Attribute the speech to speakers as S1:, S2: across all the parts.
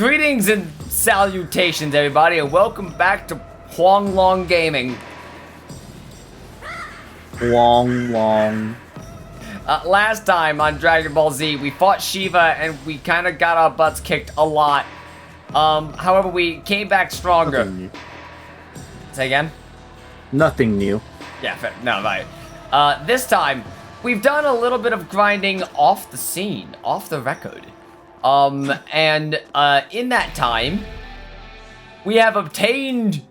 S1: Greetings and salutations, everybody, and welcome back to Huang Long Gaming.
S2: Huang Long.
S1: Last time on Dragon Ball Z, we fought Shiva and we kind of got our butts kicked a lot. However, we came back stronger.
S2: Nothing new.
S1: Say again?
S2: Nothing new.
S1: Yeah, fair. No, right. This time, we've done a little bit of grinding off the scene, off the record. In that time, we have obtained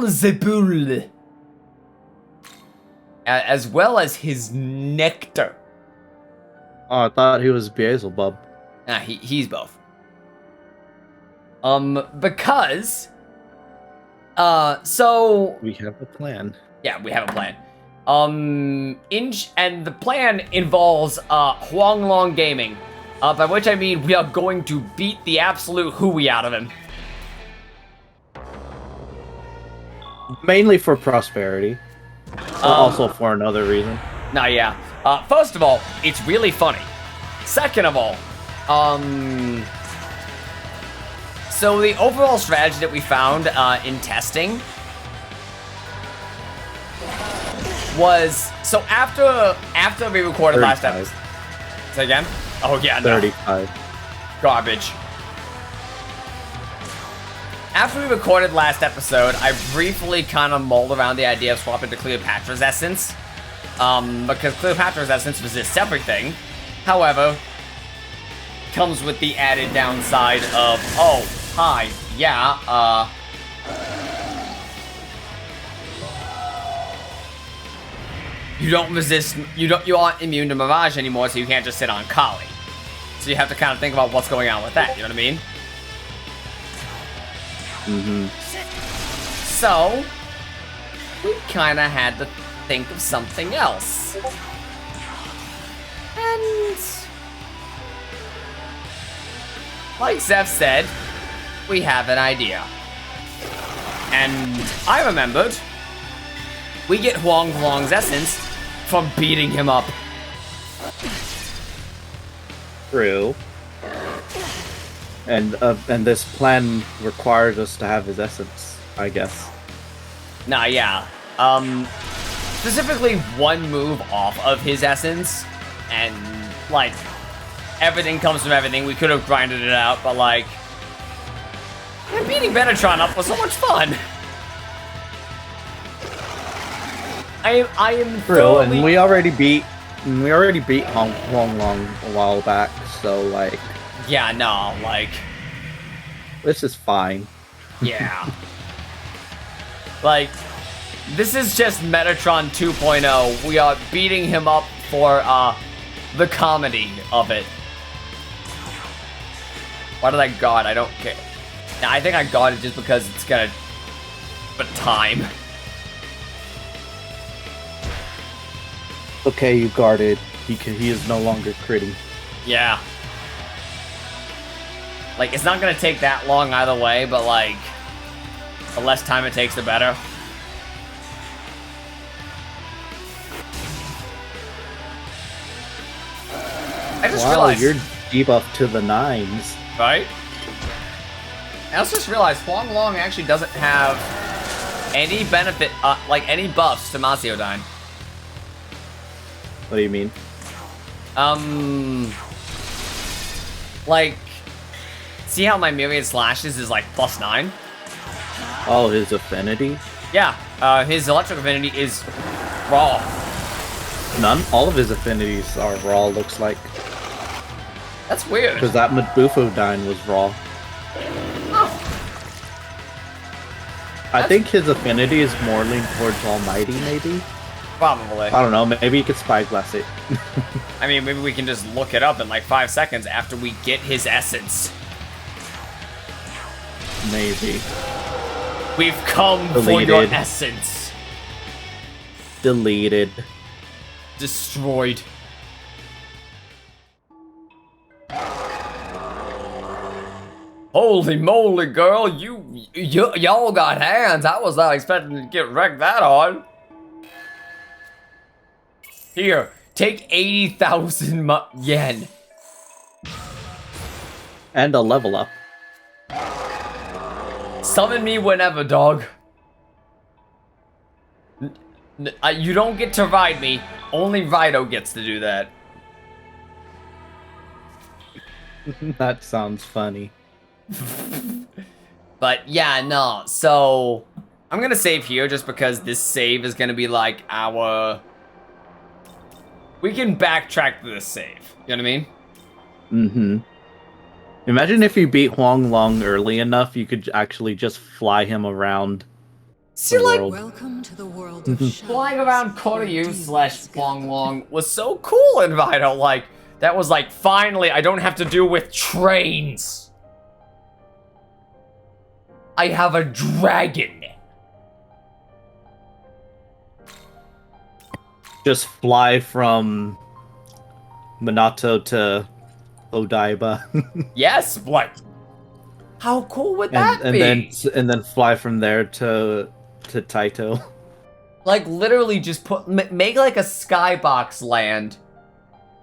S1: Zephyr, as well as his nectar.
S2: Oh, I thought he was Beelzebub.
S1: Nah, he's both. Because, so...
S2: We have a plan.
S1: Yeah, we have a plan. And the plan involves, Huang Long Gaming. By which I mean we are going to beat the absolute hooey out of him.
S2: Mainly for prosperity. Also for another reason.
S1: Nah, yeah. First of all, it's really funny. Second of all, so the overall strategy that we found in testing was, so after we recorded last episode. Say again? Oh yeah, no.
S2: 35.
S1: Garbage. After we recorded last episode, I briefly kind of mulled around the idea of swapping to Cleopatra's Essence. Because Cleopatra's Essence resists everything. However, comes with the added downside of, oh, hi, yeah, you don't resist, you aren't immune to Mirage anymore, so you can't just sit on Kali. So you have to kind of think about what's going on with that, you know what I mean?
S2: Mm-hmm.
S1: So, we kind of had to think of something else. And, like Zeph said, we have an idea. And I remembered, we get Huang Long's essence from beating him up.
S2: True. And this plan requires us to have his essence, I guess.
S1: Nah, yeah. Specifically one move off of his essence, and, like, everything comes from everything. We could have grinded it out, but, like, beating Benetron up was so much fun. I am
S2: True, and we already beat Huang Long a while back, so, like...
S1: Yeah, no, like...
S2: This is fine.
S1: Yeah. Like, this is just Metatron 2.0. We are beating him up for, the comedy of it. Why did I guard? I don't care. Nah, I think I guarded just because it's gonna... But time.
S2: Okay, you guarded. He is no longer critting.
S1: Yeah. Like, it's not gonna take that long either way, but, like, the less time it takes, the better. I just realized...
S2: you're debuffed to the 9s.
S1: Right? I also just realized Huang Long actually doesn't have any benefit, like, any buffs to Maciodyne.
S2: What do you mean?
S1: Like, see how my Myriad Slashes is, like, +9?
S2: Oh, his affinity?
S1: Yeah, his electric affinity is raw.
S2: All of his affinities are raw, looks like.
S1: That's weird.
S2: Because that Mabufodyne was raw.
S1: Oh.
S2: I think his affinity is more leaned towards Almighty, maybe?
S1: Probably.
S2: I don't know, maybe you could Spyglass it.
S1: I mean, maybe we can just look it up in like 5 seconds after we get his essence.
S2: Maybe.
S1: We've come for your essence.
S2: Deleted.
S1: Destroyed. Holy moly, girl, y'all got hands. I was not expecting to get wrecked that hard. Here, take 80,000 yen.
S2: And a level up.
S1: Summon me whenever, dog. You don't get to ride me. Only Rido gets to do that.
S2: That sounds funny.
S1: But yeah, no. So I'm gonna save here just because this save is gonna be like our. We can backtrack to this save. You know what I mean?
S2: Mm-hmm. Imagine if you beat Huang Long early enough, you could actually just fly him around.
S1: See, like,
S3: welcome to the world of
S1: flying around Koryu / Huang Long was so cool in Vital. Like, that was like, finally, I don't have to deal with trains. I have a dragon.
S2: Just fly from Minato to Odaiba.
S1: Yes, like, how cool would that be?
S2: And then fly from there to Taito.
S1: Like, literally just make like a skybox land.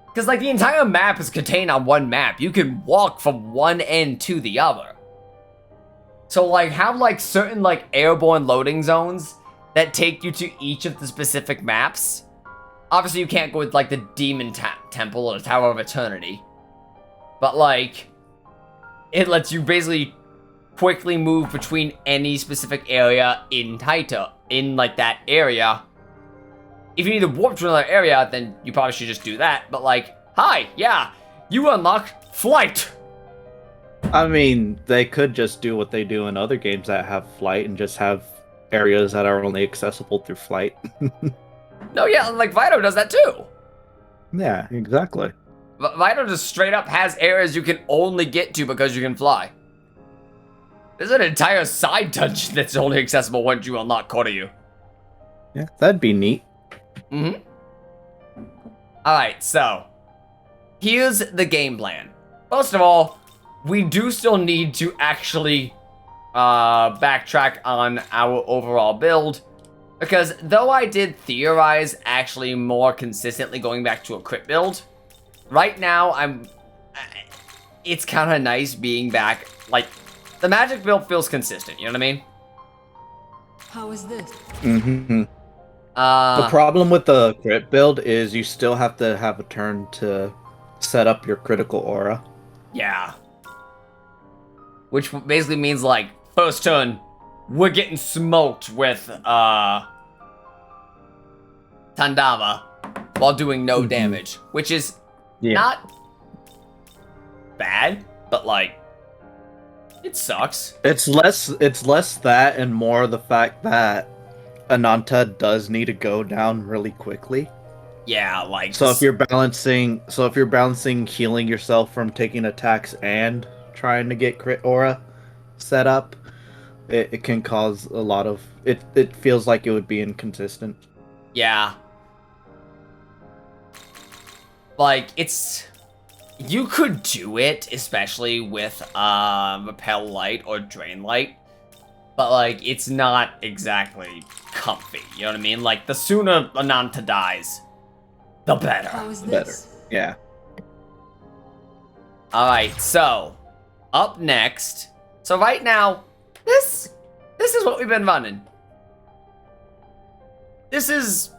S1: Because like the entire map is contained on one map. You can walk from one end to the other. So like have like certain like airborne loading zones that take you to each of the specific maps. Obviously you can't go with like the Demon Temple or the Tower of Eternity. But like, it lets you basically quickly move between any specific area in Taito, in like that area. If you need to warp to another area, then you probably should just do that. But like, hi, yeah, you unlocked flight.
S2: I mean, they could just do what they do in other games that have flight and just have areas that are only accessible through flight.
S1: No, yeah, like Vito does that too.
S2: Yeah, exactly.
S1: Vito just straight up has areas you can only get to because you can fly. There's an entire side dungeon that's only accessible once you unlock Koryu.
S2: Yeah, that'd be neat.
S1: Mm-hmm. Alright, so here's the game plan. First of all, we do still need to actually backtrack on our overall build. Because though I did theorize actually more consistently going back to a crit build, right now it's kind of nice being back. Like, the magic build feels consistent, you know what I mean?
S3: How is this?
S2: Mm-hmm. The problem with the crit build is you still have to have a turn to set up your critical aura.
S1: Yeah. Which basically means, like, first turn, we're getting smoked with, Tandava while doing no damage. Which is not bad, but, like, it sucks.
S2: It's less that and more the fact that Ananta does need to go down really quickly.
S1: Yeah, like,
S2: so if you're balancing healing yourself from taking attacks and trying to get crit aura set up, it can cause a lot of it feels like it would be inconsistent.
S1: Yeah. Like, it's, you could do it, especially with Repel Light or Drain Light, but like, it's not exactly comfy, you know what I mean? Like, the sooner Ananta dies, the better.
S3: How is
S2: Better.
S3: this?
S2: Yeah.
S1: Alright, so, up next, so right now, this is what we've been running. This has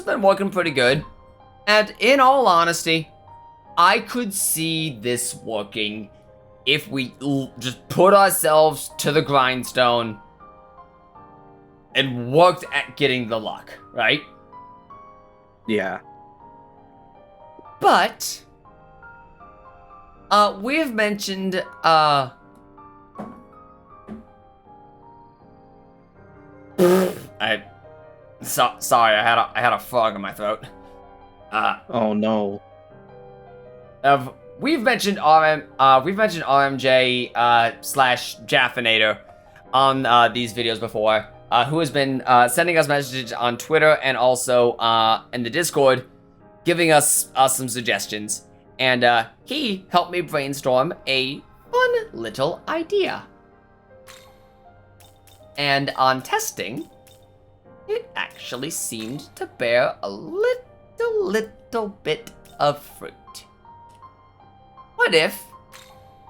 S1: been working pretty good. And in all honesty, I could see this working if we just put ourselves to the grindstone and worked at getting the luck, right?
S2: Yeah.
S1: But we've mentioned sorry, I had a frog in my throat.
S2: Oh no.
S1: We've mentioned RMJ slash Jaffinator on these videos before, who has been sending us messages on Twitter and also in the Discord, giving us some suggestions, and he helped me brainstorm a fun little idea. And on testing, it actually seemed to bear a little bit of fruit. What if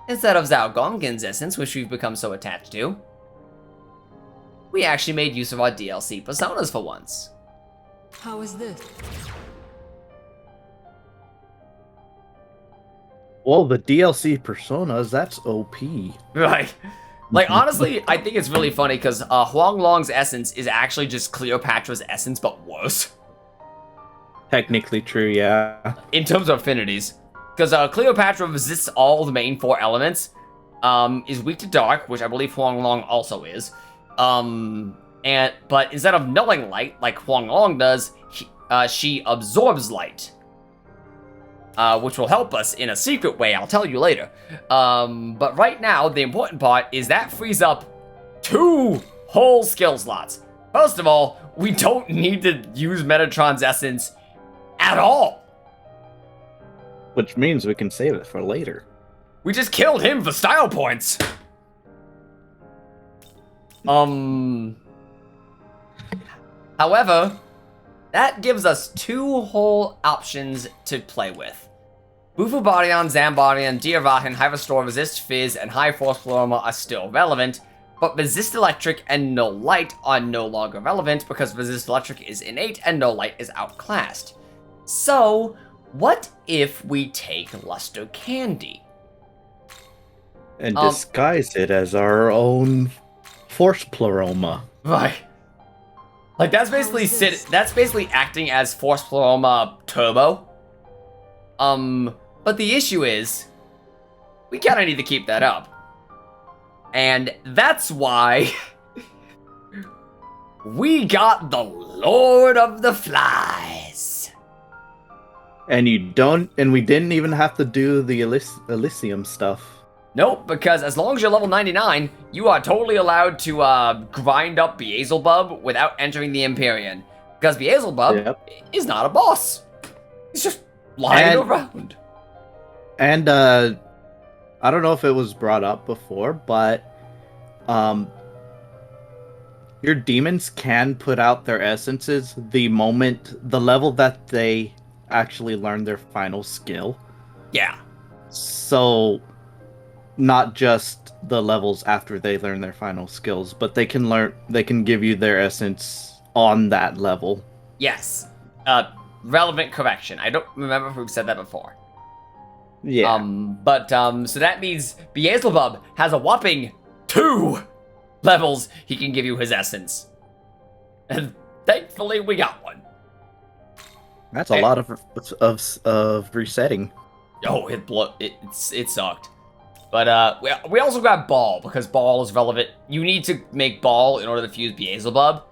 S1: instead of Zhao Gonggen's essence, which we've become so attached to, we actually made use of our DLC personas for once.
S3: How is this?
S2: Well, the DLC personas, that's OP.
S1: Right. Like, honestly, I think it's really funny because Huang Long's essence is actually just Cleopatra's essence, but worse.
S2: Technically true, yeah.
S1: In terms of affinities. Because Cleopatra resists all the main 4 elements, is weak to dark, which I believe Huang Long also is. But instead of nulling light, like Huang Long does, she absorbs light. Which will help us in a secret way, I'll tell you later. But right now, the important part is that frees up 2 whole skill slots. First of all, we don't need to use Metatron's essence at all.
S2: Which means we can save it for later.
S1: We just killed him for style points. However, that gives us 2 whole options to play with. Bufu Baryon, Zambarion, Diavahin, High Restore, Resist Fizz, and High Force Floroma are still relevant, but Resist Electric and No Light are no longer relevant because Resist Electric is innate and No Light is outclassed. So, what if we take Luster Candy?
S2: And disguise it as our own Force Pleroma.
S1: Right. Like, that's basically acting as Force Pleroma Turbo. But the issue is, we kinda need to keep that up. And that's why we got the Lord of the Flies.
S2: And we didn't even have to do the Elysium stuff.
S1: Nope, because as long as you're level 99, you are totally allowed to grind up Beelzebub without entering the Empyrean. Because Beelzebub is not a boss. He's just lying around.
S2: And I don't know if it was brought up before, but your demons can put out their essences the level that they actually learn their final skill.
S1: Yeah.
S2: So not just the levels after they learn their final skills, but they can give you their essence on that level.
S1: Yes. Relevant correction. I don't remember if we've said that before.
S2: Yeah.
S1: So that means Beelzebub has a whopping 2 levels he can give you his essence. And thankfully we got one.
S2: That's a lot of resetting.
S1: Oh, it sucked. But we also got Ball, because Ball is relevant. You need to make Ball in order to fuse Beelzebub.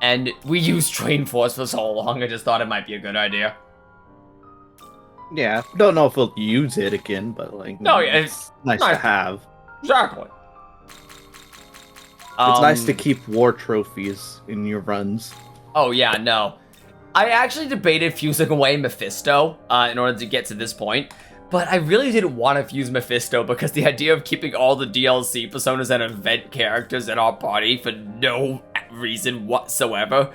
S1: And we used Train Force for so long, I just thought it might be a good idea.
S2: Yeah, don't know if we'll use it again, but like,
S1: no, yeah,
S2: it's nice to have.
S1: Exactly.
S2: It's nice to keep war trophies in your runs.
S1: Oh yeah, no. I actually debated fusing away Mephisto in order to get to this point, but I really didn't want to fuse Mephisto because the idea of keeping all the DLC personas and event characters in our party for no reason whatsoever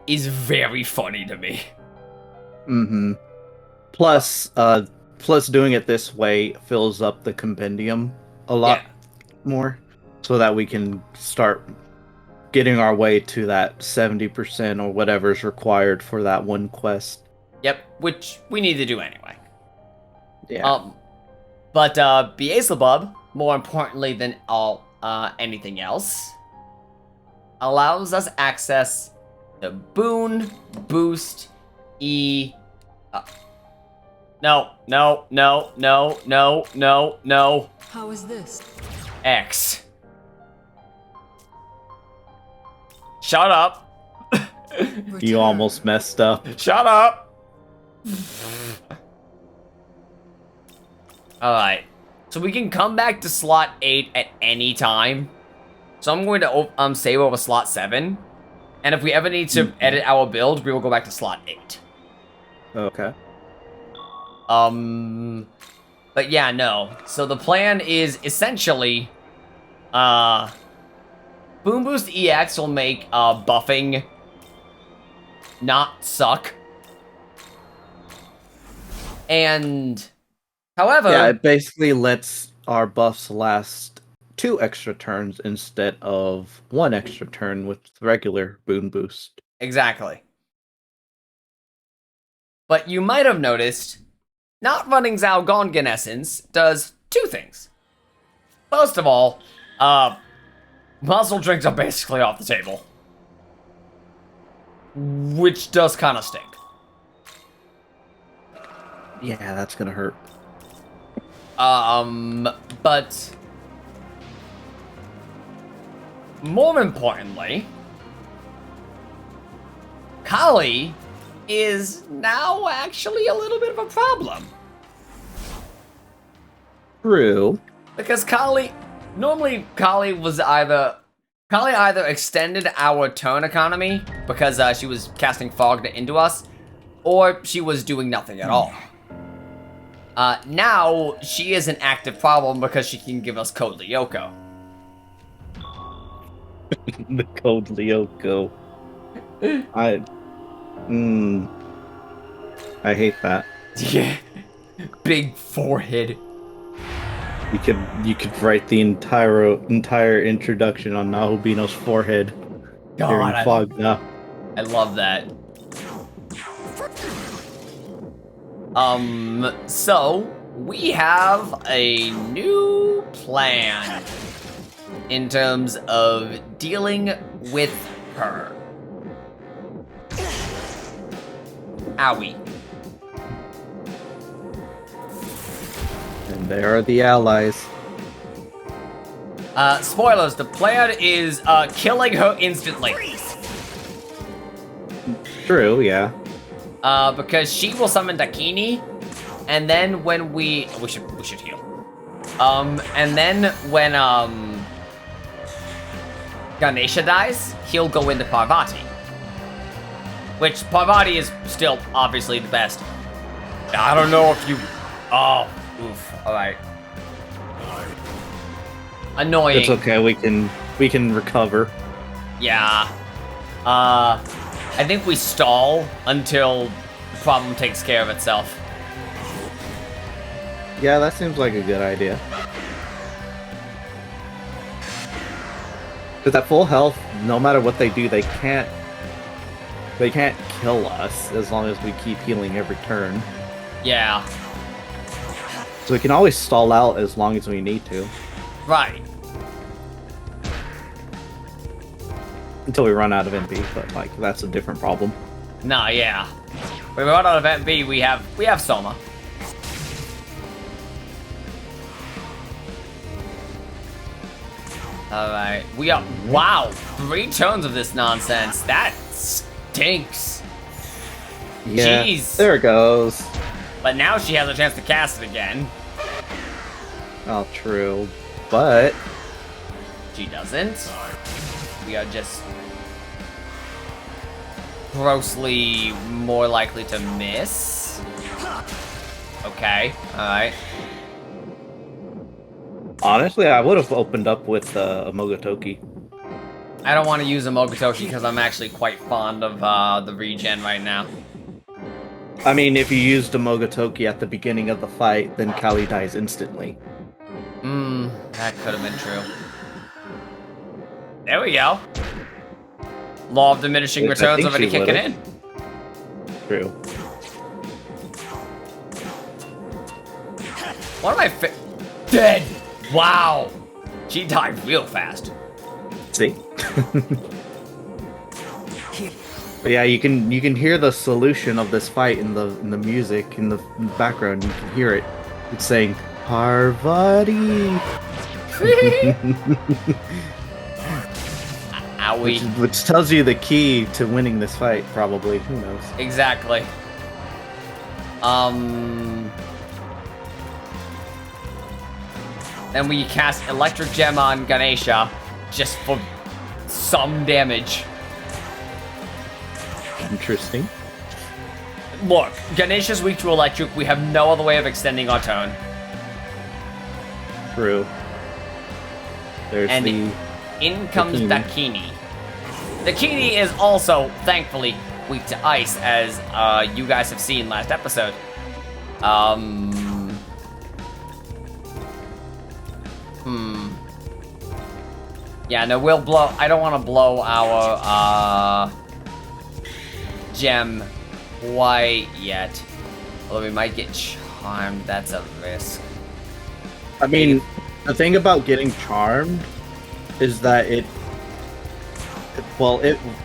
S1: is very funny to me.
S2: Mm-hmm. Plus doing it this way fills up the compendium a lot more, so that we can start getting our way to that 70% or whatever is required for that one quest.
S1: Yep, which we need to do anyway.
S2: Yeah.
S1: But Beelzebub, more importantly than anything else, allows us access to Boon, Boost, No.
S3: How is this?
S1: X. Shut up.
S2: You almost messed up.
S1: Shut up. Alright. So we can come back to slot 8 at any time. So I'm going to save over slot 7. And if we ever need to edit our build, we will go back to slot 8.
S2: Okay.
S1: But yeah, no. So the plan is essentially, Boom Boost EX will make, buffing not suck. And, however...
S2: Yeah, it basically lets our buffs last 2 extra turns instead of 1 extra turn with regular boon boost.
S1: Exactly. But you might have noticed, not running Zhao Gongan Essence does 2 things. First of all, muscle drinks are basically off the table. Which does kind of stink.
S2: Yeah, that's gonna hurt.
S1: But more importantly, Kali is now actually a little bit of a problem.
S2: True.
S1: Because normally Kali either extended our turn economy because she was casting fog into us, or she was doing nothing at all. Now she is an active problem because she can give us Code Lyoko.
S2: The Code Lyoko. I hate that.
S1: Yeah. Big forehead.
S2: You could write the entire introduction on Nahobino's forehead.
S1: God,
S2: Fog now.
S1: I love that. So we have a new plan in terms of dealing with her. Owie.
S2: And there are the allies.
S1: Spoilers, the plan is killing her instantly.
S2: True, yeah.
S1: Because she will summon Dakini, and then when we should heal. And then when Ganesha dies, he'll go into Parvati. Which Parvati is still obviously the best. I don't know if you oof. Alright. Annoying.
S2: It's okay, we can recover.
S1: Yeah. I think we stall until the problem takes care of itself.
S2: Yeah, that seems like a good idea. Because at full health, no matter what they do, they can't kill us as long as we keep healing every turn.
S1: Yeah.
S2: So we can always stall out as long as we need to.
S1: Right.
S2: Until we run out of MP, but like that's a different problem.
S1: Nah, yeah. When we run out of MP, we have Soma. Alright. Wow! 3 turns of this nonsense. That stinks.
S2: Yeah.
S1: Jeez.
S2: There it goes.
S1: But now she has a chance to cast it again.
S2: Oh, true. But
S1: She doesn't. We are just grossly more likely to miss. Okay, alright.
S2: honestly, I would have opened up with a Mogotoki.
S1: I don't want to use a Mogotoshi because I'm actually quite fond of the regen right now.
S2: I mean, if you used a Mogotoki at the beginning of the fight, then Kali dies instantly.
S1: That could have been true. There we go. Law of diminishing returns already kicking in.
S2: True.
S1: One of my dead. Wow. She died real fast.
S2: See? But yeah, you can hear the solution of this fight in the music in the background. You can hear it. It's saying Parvati.
S1: Owie.
S2: Which tells you the key to winning this fight, probably. Who knows?
S1: Exactly. Then we cast Electric Gem on Ganesha just for some damage.
S2: Interesting.
S1: Look, Ganesha's weak to electric. We have no other way of extending our turn.
S2: True. There's
S1: And in comes Dakini. Dakini is also, thankfully, weak to ice, as you guys have seen last episode. Yeah, no, we'll blow... I don't want to blow our, gem quite yet. Although we might get charmed, that's a risk.
S2: I mean, the thing about getting charmed is that it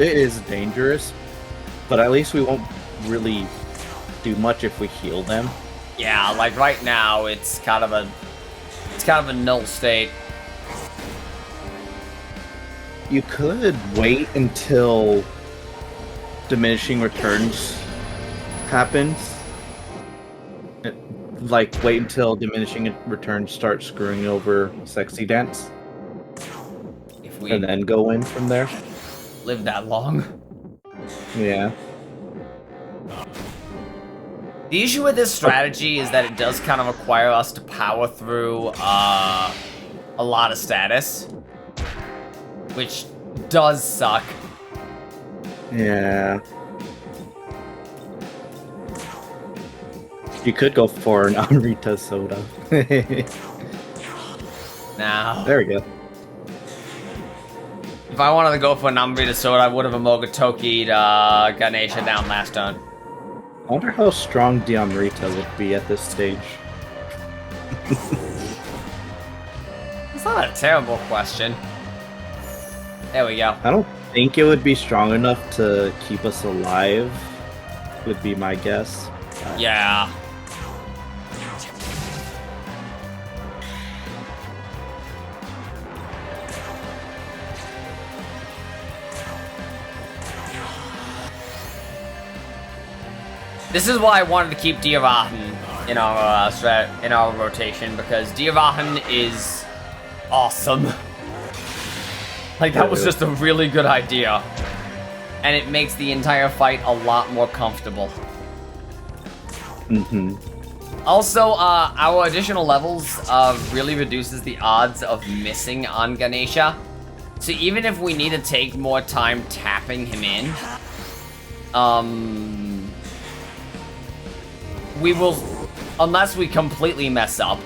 S2: is dangerous, but at least we won't really do much if we heal them.
S1: Yeah, like right now, it's kind of a null state.
S2: You could wait until diminishing returns happens. Like, wait until diminishing returns start screwing over Sexy Dance.
S1: If we
S2: and then go in from there.
S1: live that long.
S2: Yeah.
S1: The issue with this strategy is that it does kind of require us to power through a lot of status, which does suck.
S2: Yeah. You could go for an Amrita soda.
S1: Now,
S2: there we go.
S1: If I wanted to go for an Amrita Soda, I would have Amogotoki'd Ganesha down last turn.
S2: I wonder how strong the Amrita would be at this stage.
S1: It's not a terrible question. There we go.
S2: I don't think it would be strong enough to keep us alive, would be my guess.
S1: Yeah. This is why I wanted to keep Diavahan in our rotation, because Diavahan is awesome. Like, that was just a really good idea. And it makes the entire fight a lot more comfortable.
S2: Mm-hmm.
S1: Also, our additional levels really reduces the odds of missing on Ganesha. So even if we need to take more time tapping him in, we will, unless we completely mess up,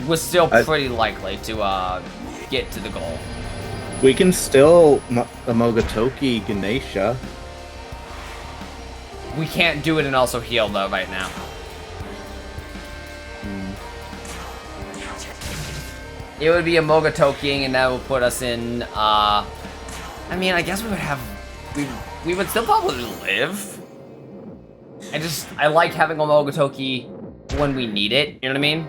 S1: we're still pretty likely to get to the goal.
S2: We can still Amogotoki Ganesha.
S1: We can't do it and also heal though right now. It would be a Mogotoking, and that will put us in, I mean, I guess we would have, we would still probably live. I like having a Mogotoki when we need it, you know what I mean?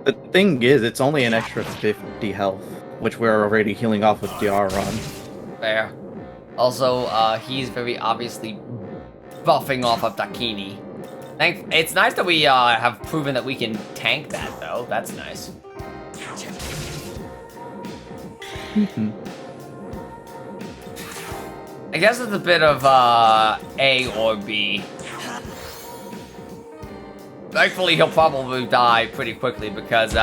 S2: The thing is, it's only an extra 50 health, which we're already healing off with Diaron.
S1: Fair. Also, he's very obviously buffing off of Dakini. It's nice that we have proven that we can tank that, though. That's nice.
S2: Mm-hmm.
S1: I guess it's a bit of A or B. Thankfully, he'll probably die pretty quickly because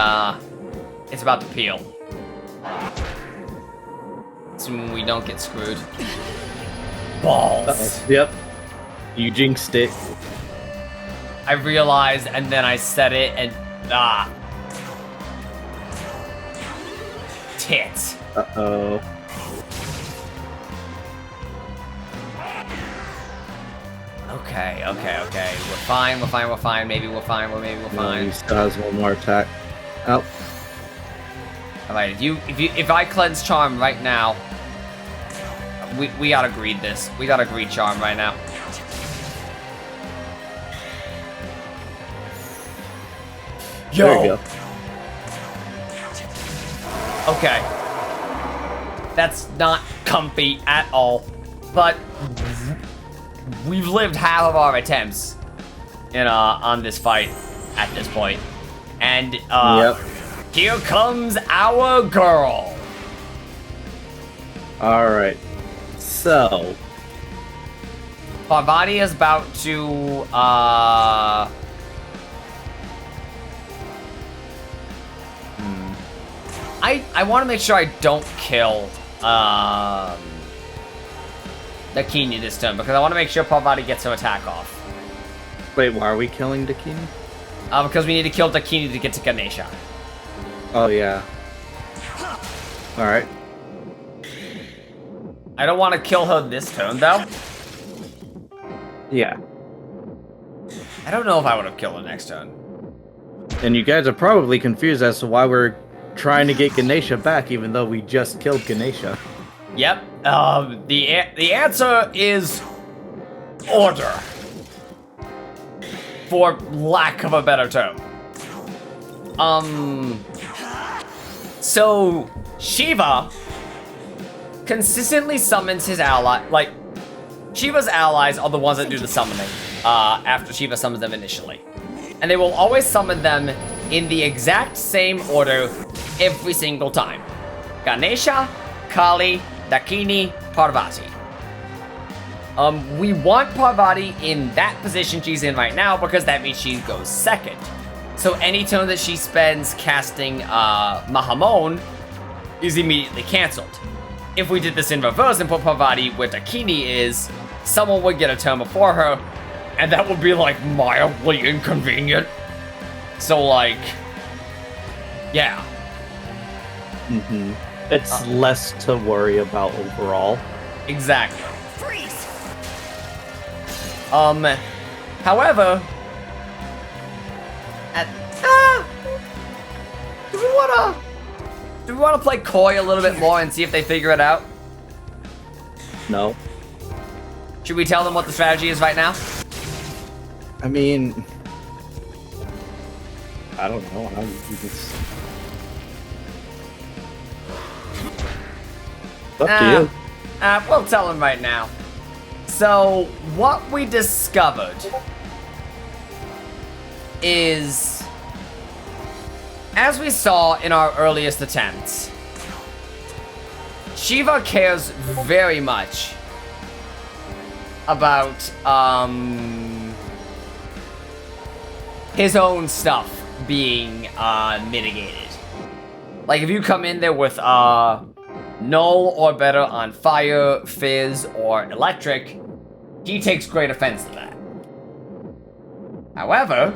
S1: it's about to peel. Assuming we don't get screwed. Balls.
S2: Uh-oh. Yep. You jinxed it.
S1: I realized, and then I said it, and tits.
S2: Uh-oh.
S1: Okay. We're fine. Maybe we're fine.
S2: He still has one more attack. Oh.
S1: Alright, if I cleanse charm right now, we gotta greed this. We gotta greed charm right now. Yo.
S2: There you go.
S1: Okay. That's not comfy at all, but we've lived half of our attempts on this fight at this point. And
S2: yep.
S1: Here comes our girl.
S2: Alright. So
S1: Parvati is about to I want to make sure I don't kill Dakini this turn, because I want to make sure Parvati gets her attack off.
S2: wait, why are we killing Dakini?
S1: Because we need to kill Dakini to get to Ganesha.
S2: Oh, yeah. Alright.
S1: I don't want to kill her this turn, though.
S2: Yeah.
S1: I don't know if I would have killed her next turn.
S2: And you guys are probably confused as to why we're trying to get Ganesha back, even though we just killed Ganesha.
S1: Yep. The answer is order. For lack of a better term. So Shiva consistently summons his ally. Like, Shiva's allies are the ones that do the summoning after Shiva summons them initially. And they will always summon them in the exact same order every single time. Ganesha, Kali, Dakini, Parvati. We want Parvati in that position she's in right now because that means she goes second. So any turn that she spends casting Mahamon is immediately cancelled. If we did this in reverse and put Parvati where Dakini is, someone would get a turn before her, and that would be like mildly inconvenient. So like, yeah.
S2: Mm-hmm. It's less to worry about overall.
S1: Exactly. However, do we wanna play coy a little bit more and see if they figure it out?
S2: No.
S1: Should we tell them what the strategy is right now?
S2: I mean, I don't know how you just... Up to you.
S1: We'll tell them right now. So, what we discovered is, as we saw in our earliest attempts, Shiva cares very much about his own stuff being mitigated. Like, if you come in there with null or better on fire, fizz, or electric, he takes great offense to that. However,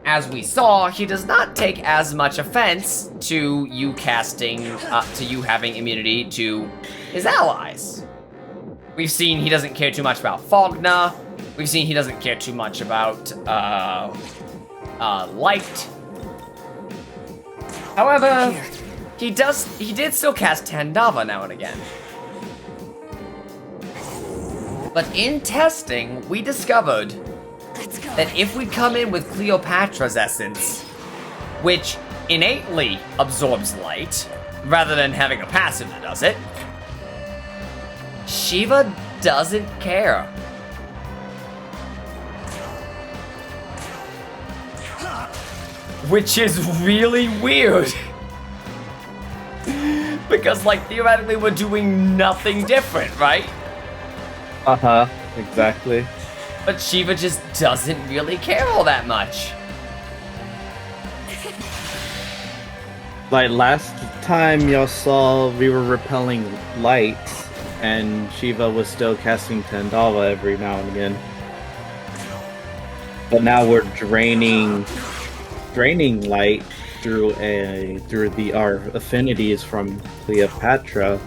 S1: as we saw, he does not take as much offense to you casting, to you having immunity to his allies. We've seen he doesn't care too much about Fogna. We've seen he doesn't care too much about Light. However, he did still cast Tandava now and again. But in testing, we discovered that if we come in with Cleopatra's Essence, which innately absorbs light, rather than having a passive that does it, Shiva doesn't care. Which is really weird. Because, like, theoretically we're doing nothing different, right?
S2: Uh-huh, exactly.
S1: But Shiva just doesn't really care all that much.
S2: Like, last time y'all saw, we were repelling light, and Shiva was still casting Tandava every now and again. But now we're draining light through our affinities from Cleopatra,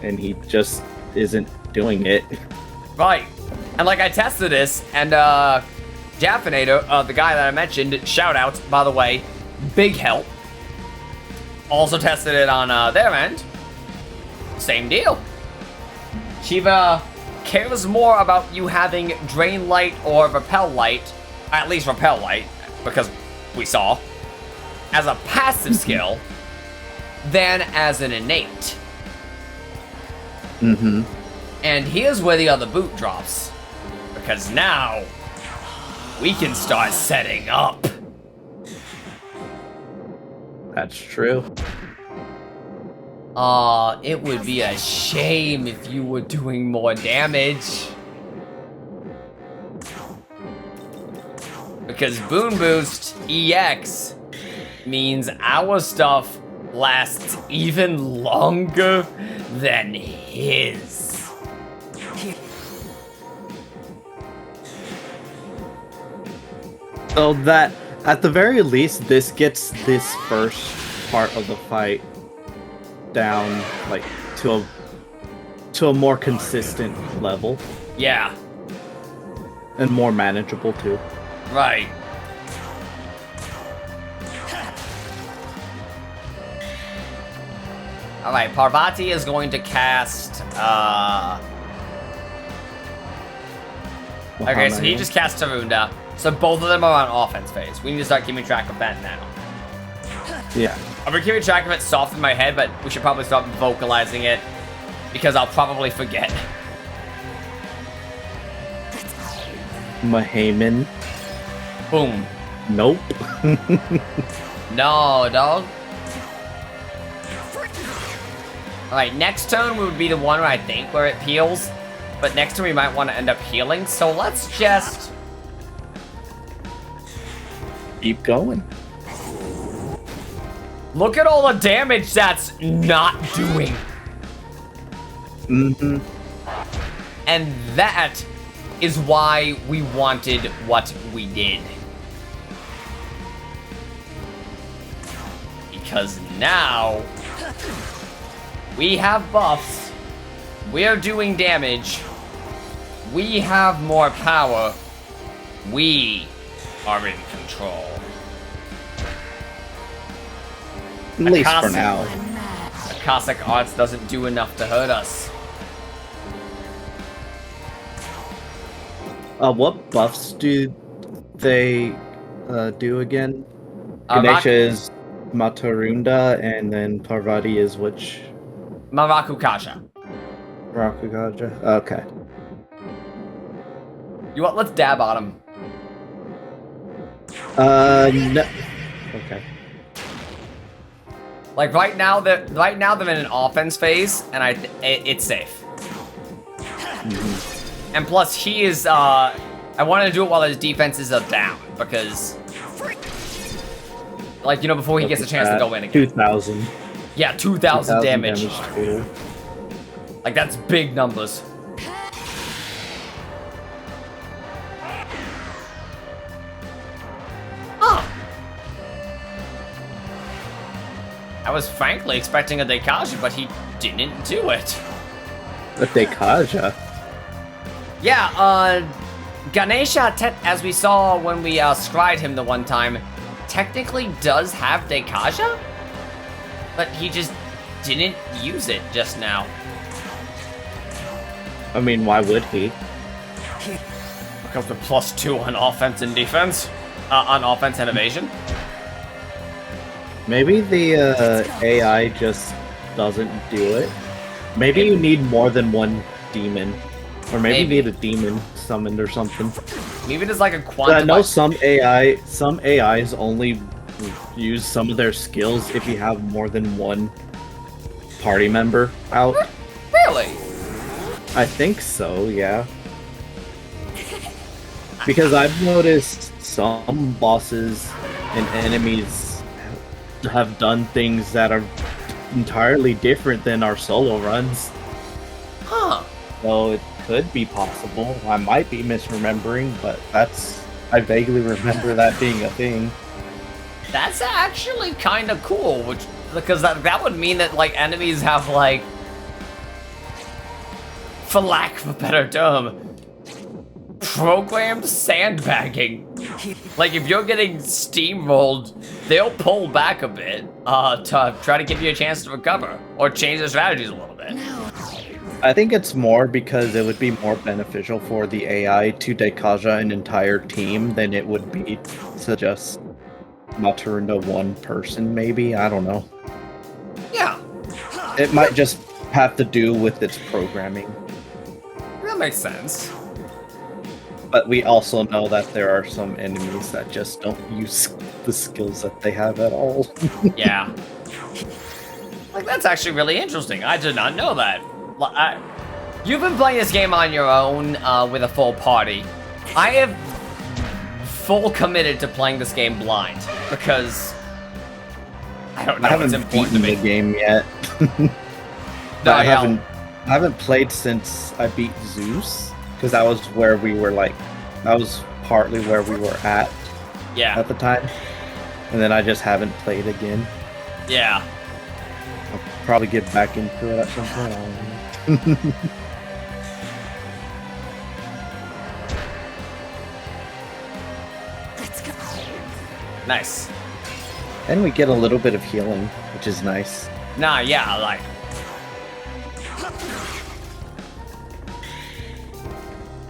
S2: and he just isn't doing it.
S1: Right. And like, I tested this, and Jaffinator, the guy that I mentioned, shout out, by the way, big help. Also tested it on their end. Same deal. Shiva cares more about you having drain light or repel light, at least repel light, because we saw, as a passive skill than as an innate.
S2: Mm-hmm.
S1: And here's where the other boot drops. Because now, we can start setting up.
S2: That's true.
S1: It would be a shame if you were doing more damage. Because Boon Boost EX means our stuff lasts even longer than his.
S2: So that, at the very least, this gets this first part of the fight down, like, to a more consistent level.
S1: Yeah.
S2: And more manageable, too.
S1: Right. Alright, Parvati is going to cast, okay, so he just cast Tarunda. So both of them are on offense phase. We need to start keeping track of that now.
S2: Yeah.
S1: I've been keeping track of it soft in my head, but we should probably start vocalizing it, because I'll probably forget.
S2: Mahayman.
S1: Boom.
S2: Nope.
S1: No, dog. Alright, next turn would be the one where I think where it peels. But next turn we might want to end up healing, so let's just...
S2: keep going.
S1: Look at all the damage that's not doing.
S2: Mm-hmm.
S1: And that is why we wanted what we did. Because now we have buffs, we're doing damage, we have more power, we are in control.
S2: At least for now.
S1: Akashic Arts doesn't do enough to hurt us.
S2: What buffs do they do again? Ganesha is Matarunda, and then Parvati is which?
S1: Marakukasha.
S2: Rakugaja? Okay.
S1: You want? Let's dab on him.
S2: No. Okay.
S1: Like right now they're in an offense phase, and it's safe.
S2: Mm-hmm.
S1: And plus he is I want to do it while his defenses are down, because like, you know, before he gets a chance to go in again.
S2: 2,000.
S1: Yeah, 2,000 damage.
S2: Too.
S1: Like, that's big numbers. Huh. I was frankly expecting a Dekaja, but he didn't do it.
S2: A Dekaja?
S1: Yeah, Ganesha, as we saw when we scryed him the one time, technically does have Dekaja, but he just didn't use it just now.
S2: I mean, why would he?
S1: Because with +2 on offense and defense, on offense and evasion.
S2: Maybe the AI just doesn't do it. Maybe you need more than one demon. Or maybe you need a demon summoned or something.
S1: Maybe there's like a quantum.
S2: I know some AIs only use some of their skills if you have more than one party member out.
S1: Really?
S2: I think so, yeah. Because I've noticed some bosses and enemies have done things that are entirely different than our solo runs.
S1: Huh.
S2: So it could be possible. I might be misremembering, but I vaguely remember that being a thing.
S1: That's actually kind of cool, because that would mean that like enemies have like, for lack of a better term, programmed sandbagging. Like if you're getting steamrolled, they'll pull back a bit to try to give you a chance to recover or change their strategies a little bit.
S2: I think it's more because it would be more beneficial for the AI to Dekaja an entire team than it would be to just Maturunda one person, maybe? I don't know.
S1: Yeah.
S2: It might just have to do with its programming.
S1: That makes sense.
S2: But we also know that there are some enemies that just don't use the skills that they have at all.
S1: Yeah. Like, that's actually really interesting. I did not know that. You've been playing this game on your own with a full party. I have full committed to playing this game blind because I don't know.
S2: I haven't
S1: it's important
S2: beaten
S1: to me.
S2: the game yet.
S1: No,
S2: I haven't played since I beat Zeus, because that was where we were like, that was partly where we were at
S1: Yeah.
S2: at the time. And then I just haven't played again.
S1: Yeah.
S2: I'll probably get back into it at some point. I don't know.
S3: Let's go.
S1: Nice.
S2: And we get a little bit of healing, which is nice.
S1: Nah, yeah, like...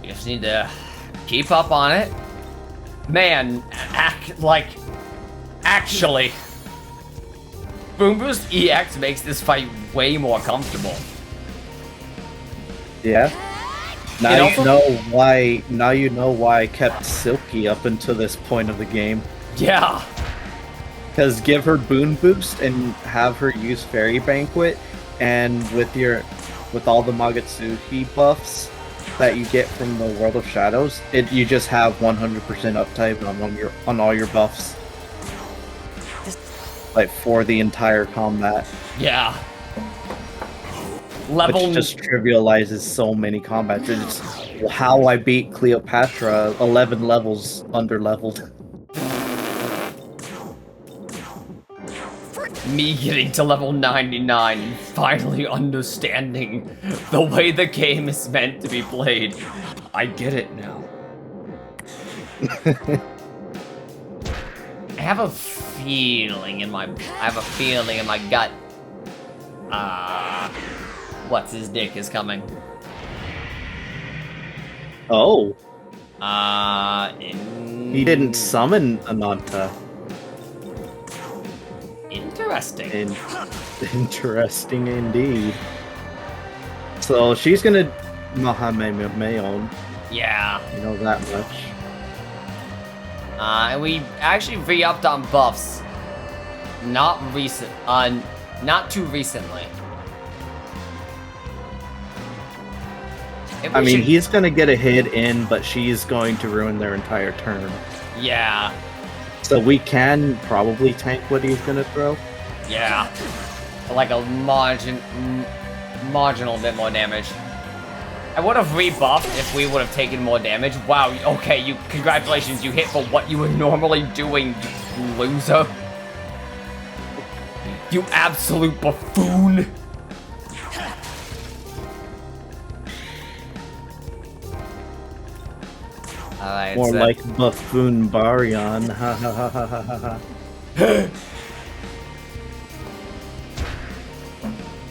S1: You just need to keep up on it. Man, actually, Boom Boost EX makes this fight way more comfortable.
S2: Yeah. Now
S1: You know,
S2: you know why. Now you know why I kept Silky up until this point of the game.
S1: Yeah.
S2: Because give her Boon Boost and have her use Fairy Banquet, and with all the Magatsuki buffs that you get from the World of Shadows, you just have 100% uptime on all your buffs, like for the entire combat.
S1: Yeah. Level...
S2: Which just trivializes so many combats. It's how I beat Cleopatra 11 levels under-leveled.
S1: Me getting to level 99 and finally understanding the way the game is meant to be played. I get it now. I have a feeling in my gut. What's his dick is coming.
S2: Oh. He didn't
S1: In...
S2: summon Ananta.
S1: Interesting.
S2: Interesting indeed. So she's gonna Mahamemayon.
S1: Yeah.
S2: You know that much.
S1: And we actually re-upped on buffs. Not too recently.
S2: I mean, he's gonna get a hit in, but she's going to ruin their entire turn.
S1: Yeah.
S2: So we can probably tank what he's gonna throw.
S1: Yeah. Like a marginal bit more damage. I would have rebuffed if we would have taken more damage. Wow, okay, congratulations, you hit for what you were normally doing, you loser. You absolute buffoon. Alright,
S2: More
S1: so
S2: like Buffoon Baryon. Ha ha ha ha ha ha.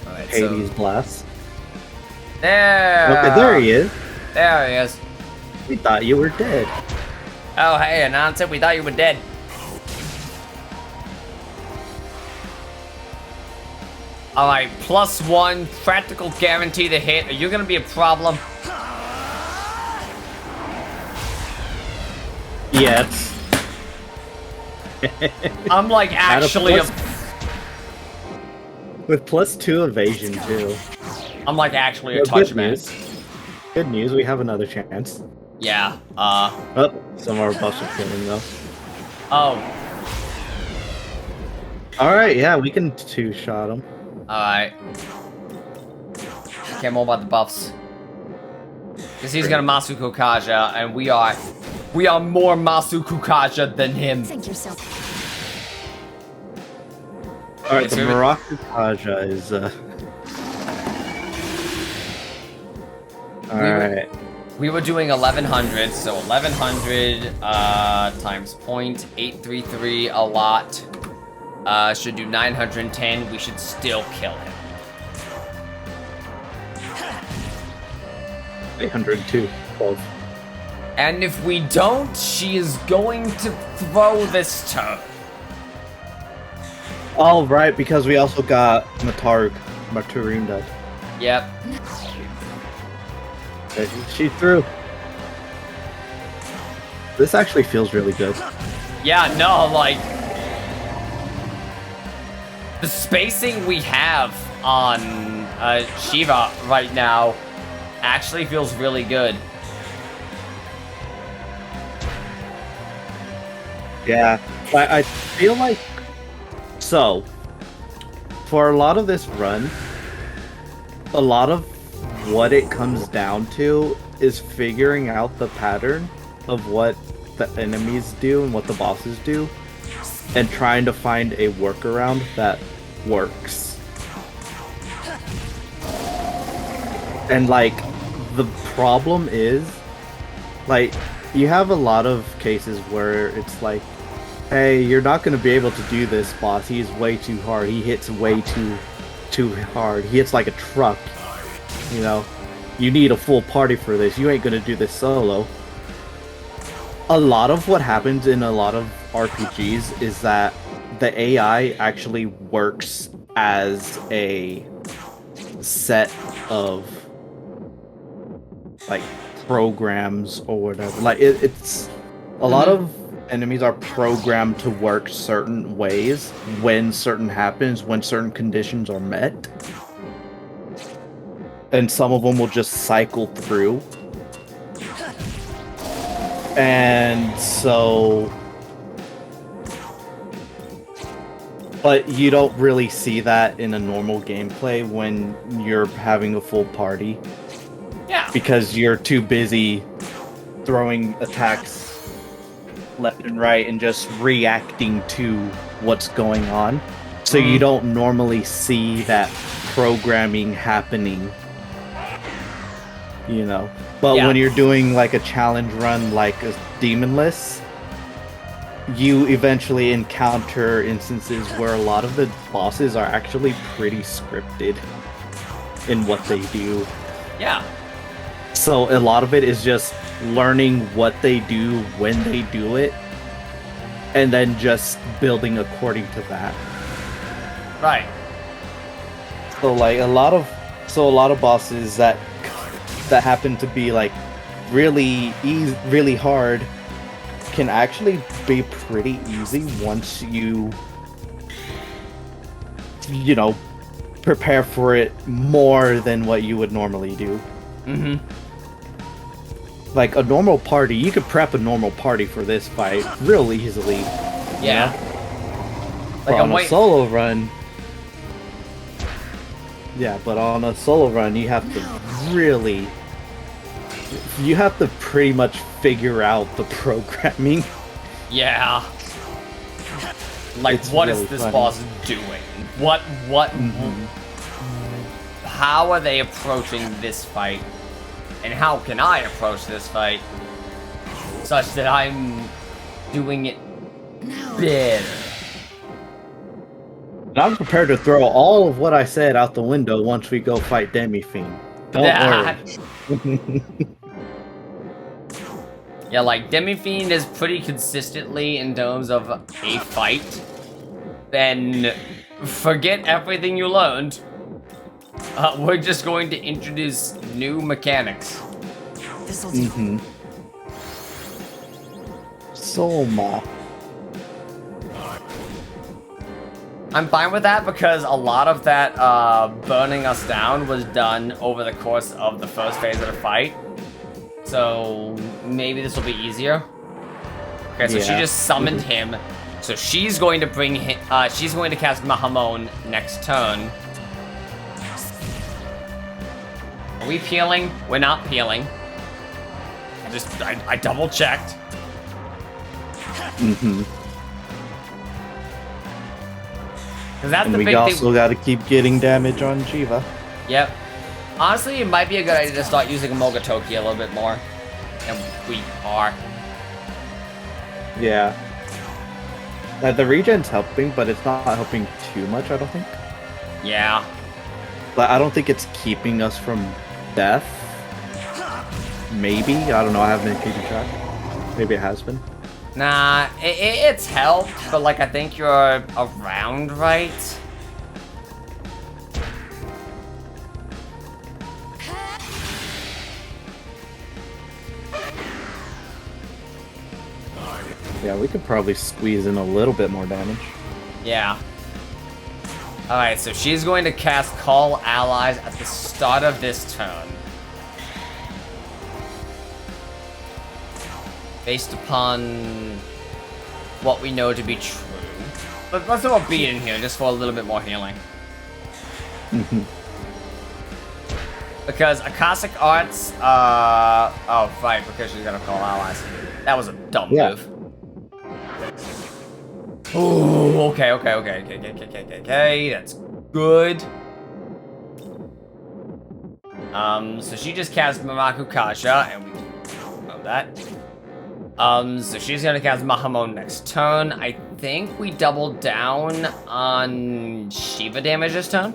S1: Alright,
S2: Hades
S1: so...
S2: Blast.
S1: There!
S2: Okay, there he is.
S1: There he is.
S2: We thought you were dead.
S1: Oh, hey, announcer, we thought you were dead. Alright, +1, practical guarantee to hit. Are you gonna be a problem?
S2: Yes.
S1: I'm like actually
S2: with +2 evasion too.
S1: I'm like actually a
S2: Well,
S1: touch
S2: good
S1: man.
S2: news. Good news, we have another chance.
S1: Yeah,
S2: Oh, some more buffs are killing though.
S1: oh.
S2: Alright, yeah, we can two-shot him.
S1: Alright. Care more about the buffs. Because he's gonna Masu Kokaja, and we are more Masu Kokaja than him.
S3: Think yourself.
S2: Alright,
S1: Okay,
S2: the
S1: so
S2: Maraku Kaja is Alright.
S1: We were doing 1100, so 1100 times 0.833 a lot. Should do 910. We should still kill him.
S2: 802. 12.
S1: And if we don't, she is going to throw this turn.
S2: Oh, right, because we also got Maturunda.
S1: Yep.
S2: She threw. This actually feels really good.
S1: Yeah, no, like... The spacing we have on Shiva right now actually feels really good.
S2: Yeah, I feel like... So, for a lot of this run, a lot of what it comes down to is figuring out the pattern of what the enemies do and what the bosses do, and trying to find a workaround that works. And like, the problem is, like, you have a lot of cases where it's like, hey, you're not going to be able to do this, boss. He is way too hard. He hits way too hard. He hits like a truck. You know, you need a full party for this. You ain't going to do this solo. A lot of what happens in a lot of RPGs is that the AI actually works as a set of like programs or whatever. Like it's a lot of enemies are programmed to work certain ways when certain happens, when certain conditions are met. And some of them will just cycle through. And so, but you don't really see that in a normal gameplay when you're having a full party.
S1: Yeah.
S2: Because you're too busy throwing attacks left and right and just reacting to what's going on. So you don't normally see that programming happening. You know. But when you're doing like a challenge run like a Demonless, you eventually encounter instances where a lot of the bosses are actually pretty scripted in what they do.
S1: Yeah.
S2: So a lot of it is just learning what they do when they do it, and then just building according to that.
S1: Right.
S2: So like a lot of bosses that happen to be like really easy, really hard, can actually be pretty easy once you know, prepare for it more than what you would normally do. Like a normal party, you could prep a normal party for this fight real easily.
S1: Yeah.
S2: But on a solo run, but on a solo run, you have to pretty much figure out the programming.
S1: Yeah. Like,
S2: It's
S1: what
S2: really
S1: is this
S2: funny.
S1: boss doing? What, how are they approaching this fight? And how can I approach this fight such that I'm doing it better?
S2: And I'm prepared to throw all of what I said out the window once we go fight Demi-Fiend. Don't worry.
S1: Yeah, like, Demi-Fiend is pretty consistently in terms of a fight. Then forget everything you learned. We're just going to introduce new mechanics.
S3: This'll do.
S2: Soma.
S1: I'm fine with that because a lot of that burning us down was done over the course of the first phase of the fight. So maybe this will be easier. Okay, so she just summoned him. So she's going to bring him, she's going to cast Mahamon next turn. Are we peeling? We're not peeling. I double checked. Because that's
S2: And
S1: the
S2: we
S1: big
S2: also
S1: thing.
S2: gotta keep getting damage on Shiva.
S1: Yep. Honestly, it might be a good idea to start using Mogatoki a little bit more. And we are.
S2: Yeah. The regen's helping, but it's not helping too much, I don't think.
S1: Yeah.
S2: But I don't think it's keeping us from death. Maybe. I don't know. I haven't been keeping track. Maybe it has been.
S1: Nah, it's helped, but like I think you're around right.
S2: Yeah, we could probably squeeze in a little bit more damage.
S1: Yeah. Alright, so she's going to cast Call Allies at the start of this turn. Based upon what we know to be true. But let's throw a beat in here just for a little bit more healing. Because Akashic Arts, oh right, because she's gonna call allies. That was a dumb
S2: Yeah.
S1: move. Ooh, okay. That's good. So she just cast Mamaku Kasha, and we know that. So she's gonna cast Mahamon next turn. I think we double down on Shiva damage this turn.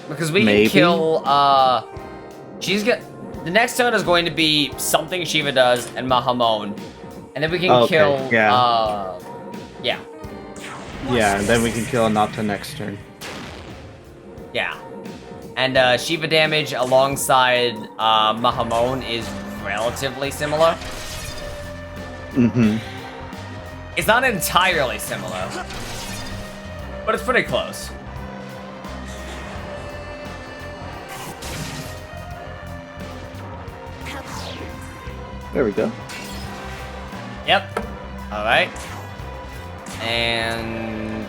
S1: Because we
S2: Maybe.
S1: can kill, the next turn is going to be something Shiva does and Mahamon. And then we can kill,
S2: yeah.
S1: Yeah.
S2: Yeah, and then we can kill Anata next turn.
S1: Yeah. And Shiva damage alongside Mahamon is relatively similar.
S2: Mm-hmm.
S1: It's not entirely similar, but it's pretty close.
S2: There we go.
S1: Yep. Alright. And...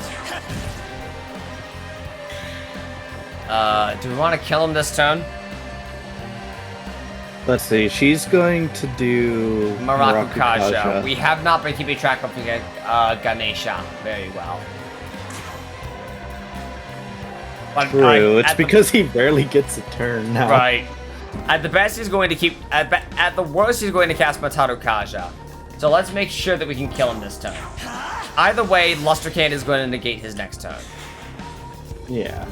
S1: do we want to kill him this turn?
S2: Let's see. She's going to do
S1: Maraku Kasha. We have not been keeping track of Ganesha very well. But
S2: True. It's because he barely gets a turn now.
S1: Right. At the best, he's going to keep... At the worst, he's going to cast Mataru Kaja. So let's make sure that we can kill him this turn. Either way, Luster Cannon is going to negate his next turn.
S2: Yeah.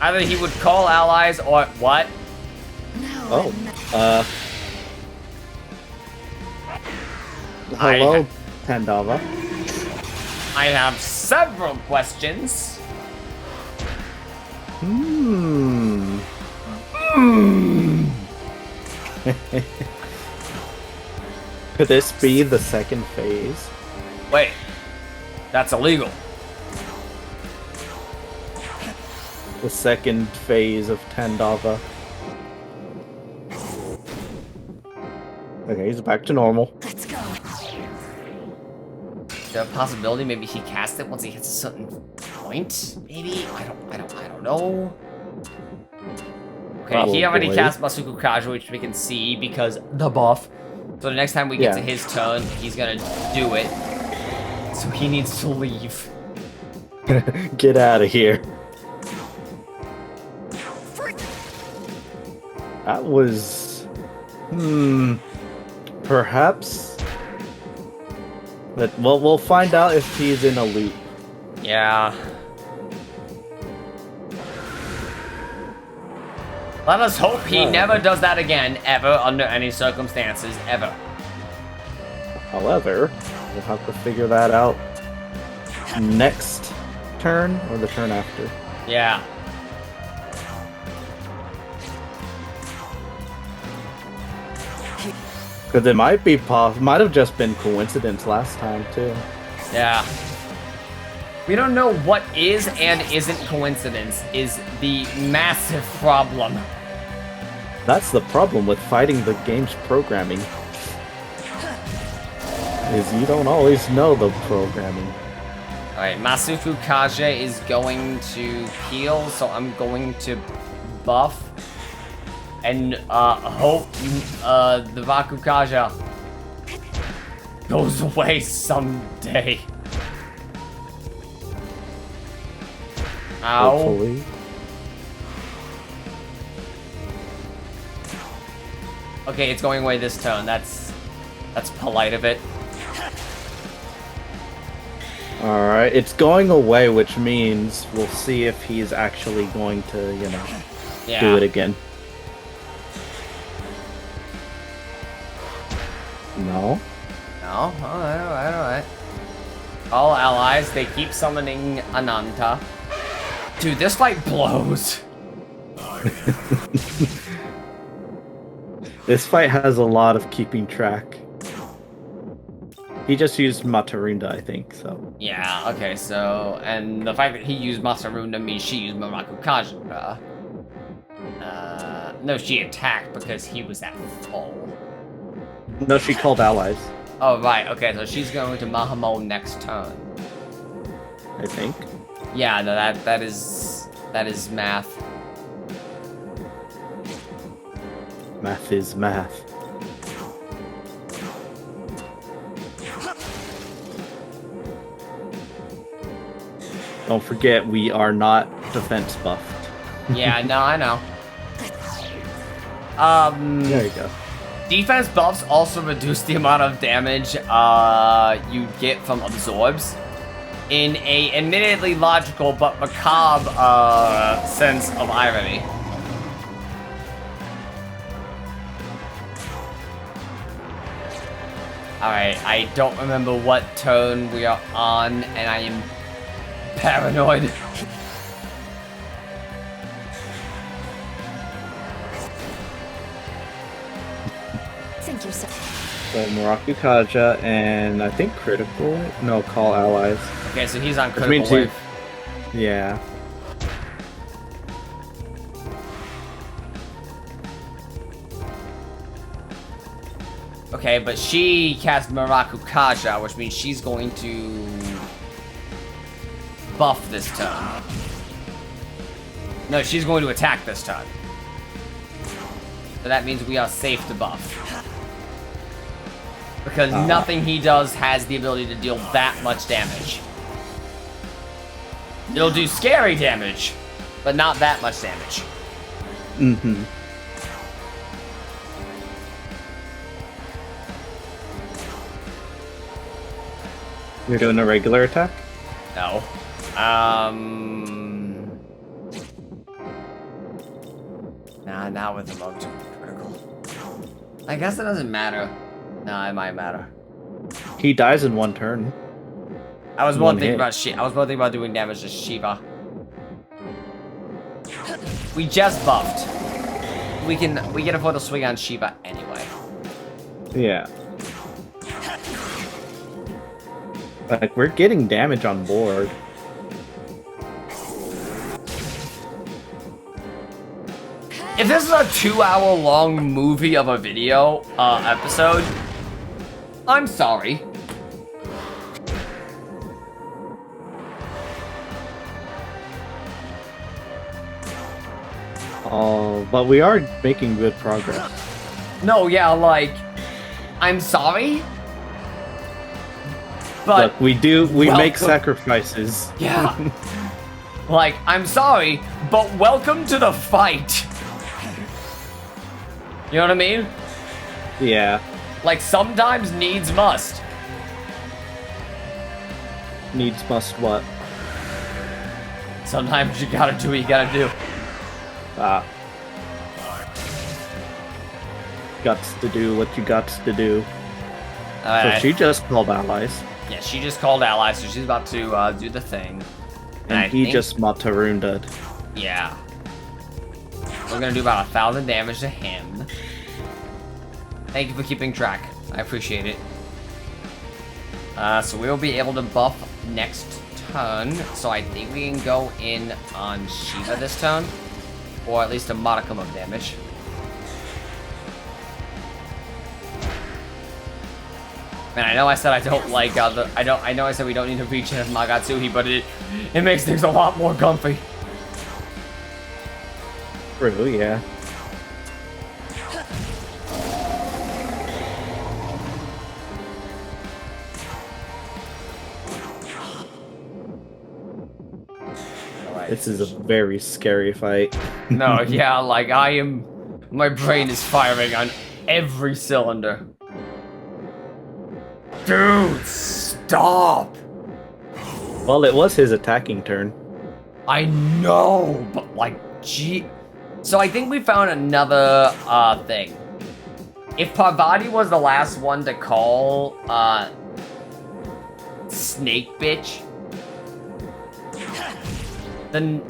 S1: Either he would call allies or... What?
S2: Oh. Hello, Pandava.
S1: I have several questions.
S2: Could this be the second phase?
S1: Wait. That's illegal.
S2: The second phase of Tandava. Okay, he's back to normal.
S3: Let's go.
S1: The possibility maybe he casts it once he hits a certain point? Maybe? I don't know. Okay, he already
S2: Probably.
S1: cast Masuku Kaju, which we can see because the buff. So the next time we get to his turn, he's gonna do it. So he needs to leave.
S2: Get out of here. That was... Perhaps... But we'll find out if he's in a loop.
S1: Yeah. Let us hope he never does that again, ever, under any circumstances, ever.
S2: However, we'll have to figure that out next turn or the turn after.
S1: Yeah.
S2: Because it might be might have just been coincidence last time too.
S1: Yeah. We don't know what is and isn't coincidence is the massive problem.
S2: That's the problem with fighting the game's programming. Is you don't always know the programming.
S1: Alright, Masuku Kaja is going to heal, so I'm going to buff. And hope the Vaku Kaja goes away someday. Ow.
S2: Hopefully.
S1: Okay, it's going away this turn. That's polite of it.
S2: Alright, it's going away, which means we'll see if he's actually going to, you know, do it again. No?
S1: No? Alright. All allies, they keep summoning Ananta. Dude, this fight blows.
S2: This fight has a lot of keeping track. He just used Matarunda, I think, so.
S1: Yeah, okay, so... And the fact that he used Matarunda means she used Mamaku Kajura. No, she attacked because he was at full.
S2: No, she called allies,
S1: Oh, right, okay, so she's going to Mahamo next turn.
S2: I think.
S1: Yeah, no, that is math.
S2: Math is math. Don't forget, we are not defense buffed.
S1: Yeah, no, I know.
S2: There you go.
S1: Defense buffs also reduce the amount of damage you get from absorbs in a admittedly logical but macabre sense of irony. Alright, I don't remember what tone we are on, and I am paranoid.
S3: Thank you, sir.
S2: So Muraku Kaja and I think critical. No, call allies.
S1: Okay, so he's on
S2: Which means
S1: critical wave.
S2: Yeah.
S1: Okay, but she cast Muraku Kaja, which means she's going to buff this turn. No, she's going to attack this turn. So that means we are safe to buff. Because nothing he does has the ability to deal that much damage. It'll do scary damage, but not that much damage.
S2: Mm-hmm. You're doing a regular attack?
S1: No. Nah, not with the mug to critical. I guess it doesn't matter. Nah, it might matter.
S2: He dies in one turn.
S1: I was more
S2: One
S1: thinking
S2: hit.
S1: about I was more thinking about doing damage to Shiva. We just buffed. We can afford to swing on Shiva anyway.
S2: Yeah. Like, we're getting damage on board.
S1: If this is a 2-hour-long movie of a video episode, I'm sorry.
S2: Oh, but we are making good progress.
S1: No, yeah, like, I'm sorry. But
S2: Look, we make
S1: welcome-
S2: sacrifices.
S1: yeah. Like, I'm sorry, but welcome to the fight. You know what I mean?
S2: Yeah.
S1: Like, sometimes needs must.
S2: Needs must what?
S1: Sometimes you gotta do what you gotta do.
S2: Ah. Guts to do what you guts to do. So she just called allies.
S1: Yeah, she just called allies, so she's about to do the thing.
S2: And
S1: I
S2: he
S1: think-
S2: just Matarunda'd.
S1: Yeah. We're gonna do about 1,000 damage to him. Thank you for keeping track. I appreciate it. So we'll be able to buff next turn. So I think we can go in on Shiva this turn. Or at least a modicum of damage. Man, I know I said I don't like I know I said we don't need to reach as Magatsuhi, but it makes things a lot more comfy.
S2: True, yeah. This is a very scary fight.
S1: No, yeah, like my brain is firing on every cylinder. Dude, stop!
S2: Well, it was his attacking turn.
S1: I know, but like, gee. So I think we found another thing. If Parvati was the last one to call Snake Bitch, then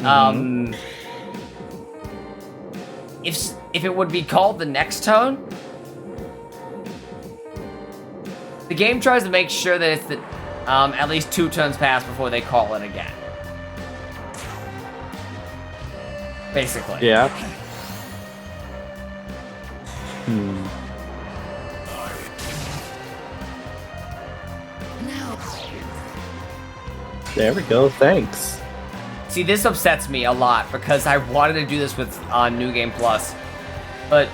S1: if it would be called the next turn, the game tries to make sure that it's at least 2 turns pass before they call it again. Basically.
S2: Yeah. There we go, thanks.
S1: See, this upsets me a lot because I wanted to do this with New Game Plus, but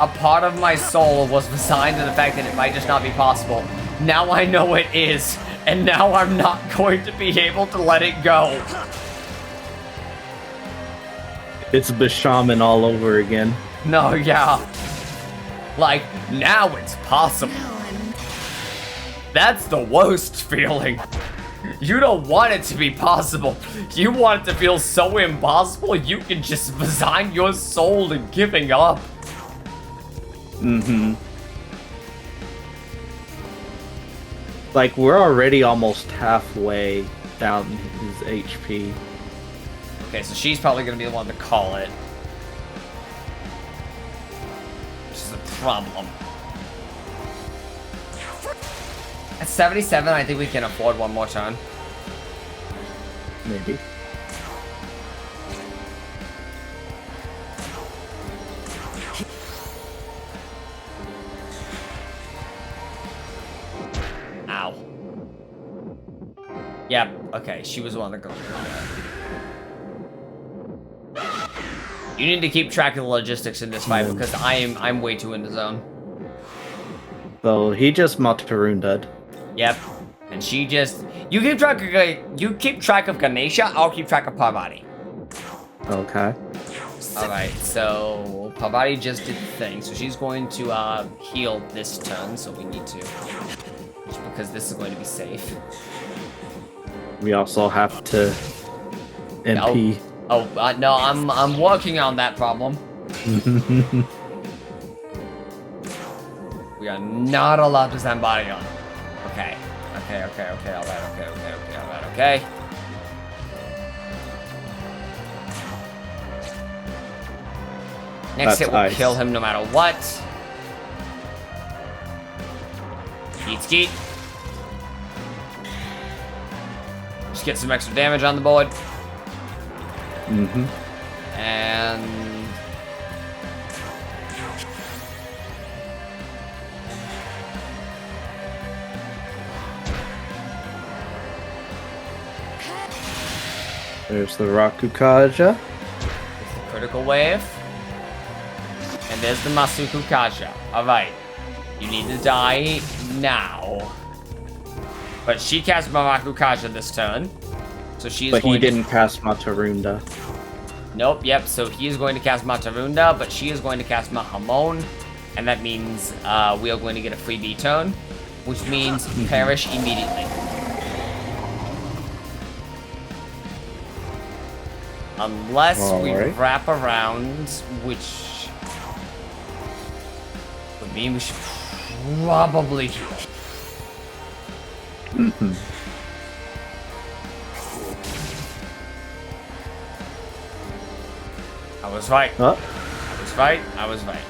S1: a part of my soul was resigned to the fact that it might just not be possible. Now I know it is, and now I'm not going to be able to let it go.
S2: It's Bishaman all over again.
S1: No, yeah. Like, now it's possible. That's the worst feeling. You don't want it to be possible. You want it to feel so impossible you can just resign your soul to giving up.
S2: Mm-hmm. Like, we're already almost halfway down his HP.
S1: Okay, so she's probably gonna be the one to call it. Which is a problem. At 77, I think we can afford one more turn.
S2: Maybe.
S1: Ow. Yep, okay, she was the one to go. You need to keep track of the logistics in this fight because I'm way too in the zone.
S2: So he just Matarunda'd.
S1: Yep. And she just you keep track of Ganesha, I'll keep track of Parvati.
S2: Okay.
S1: Alright, so Parvati just did the thing, so she's going to heal this turn, so we need to. Just because this is going to be safe.
S2: We also have to MP.
S1: No, I'm working on that problem. We are not allowed to send body on. Okay. Alright. Next hit will kill him no matter what. Skeet. Just get some extra damage on the board.
S2: Mm-hmm.
S1: And
S2: there's the Rakukaja.
S1: the critical wave. And there's the Masuku Kaja. Alright. You need to die now. But she cast Maraku Kaja this turn. So she's
S2: But
S1: going
S2: he didn't cast Matarunda.
S1: Nope, yep, so he is going to cast Matarunda, but she is going to cast Mahamon. And that means we are going to get a freebie turn. Which means perish immediately. Unless we wrap around, which would mean we should probably heal.
S2: Mm-hmm.
S1: I was right.
S2: Huh?
S1: I was right.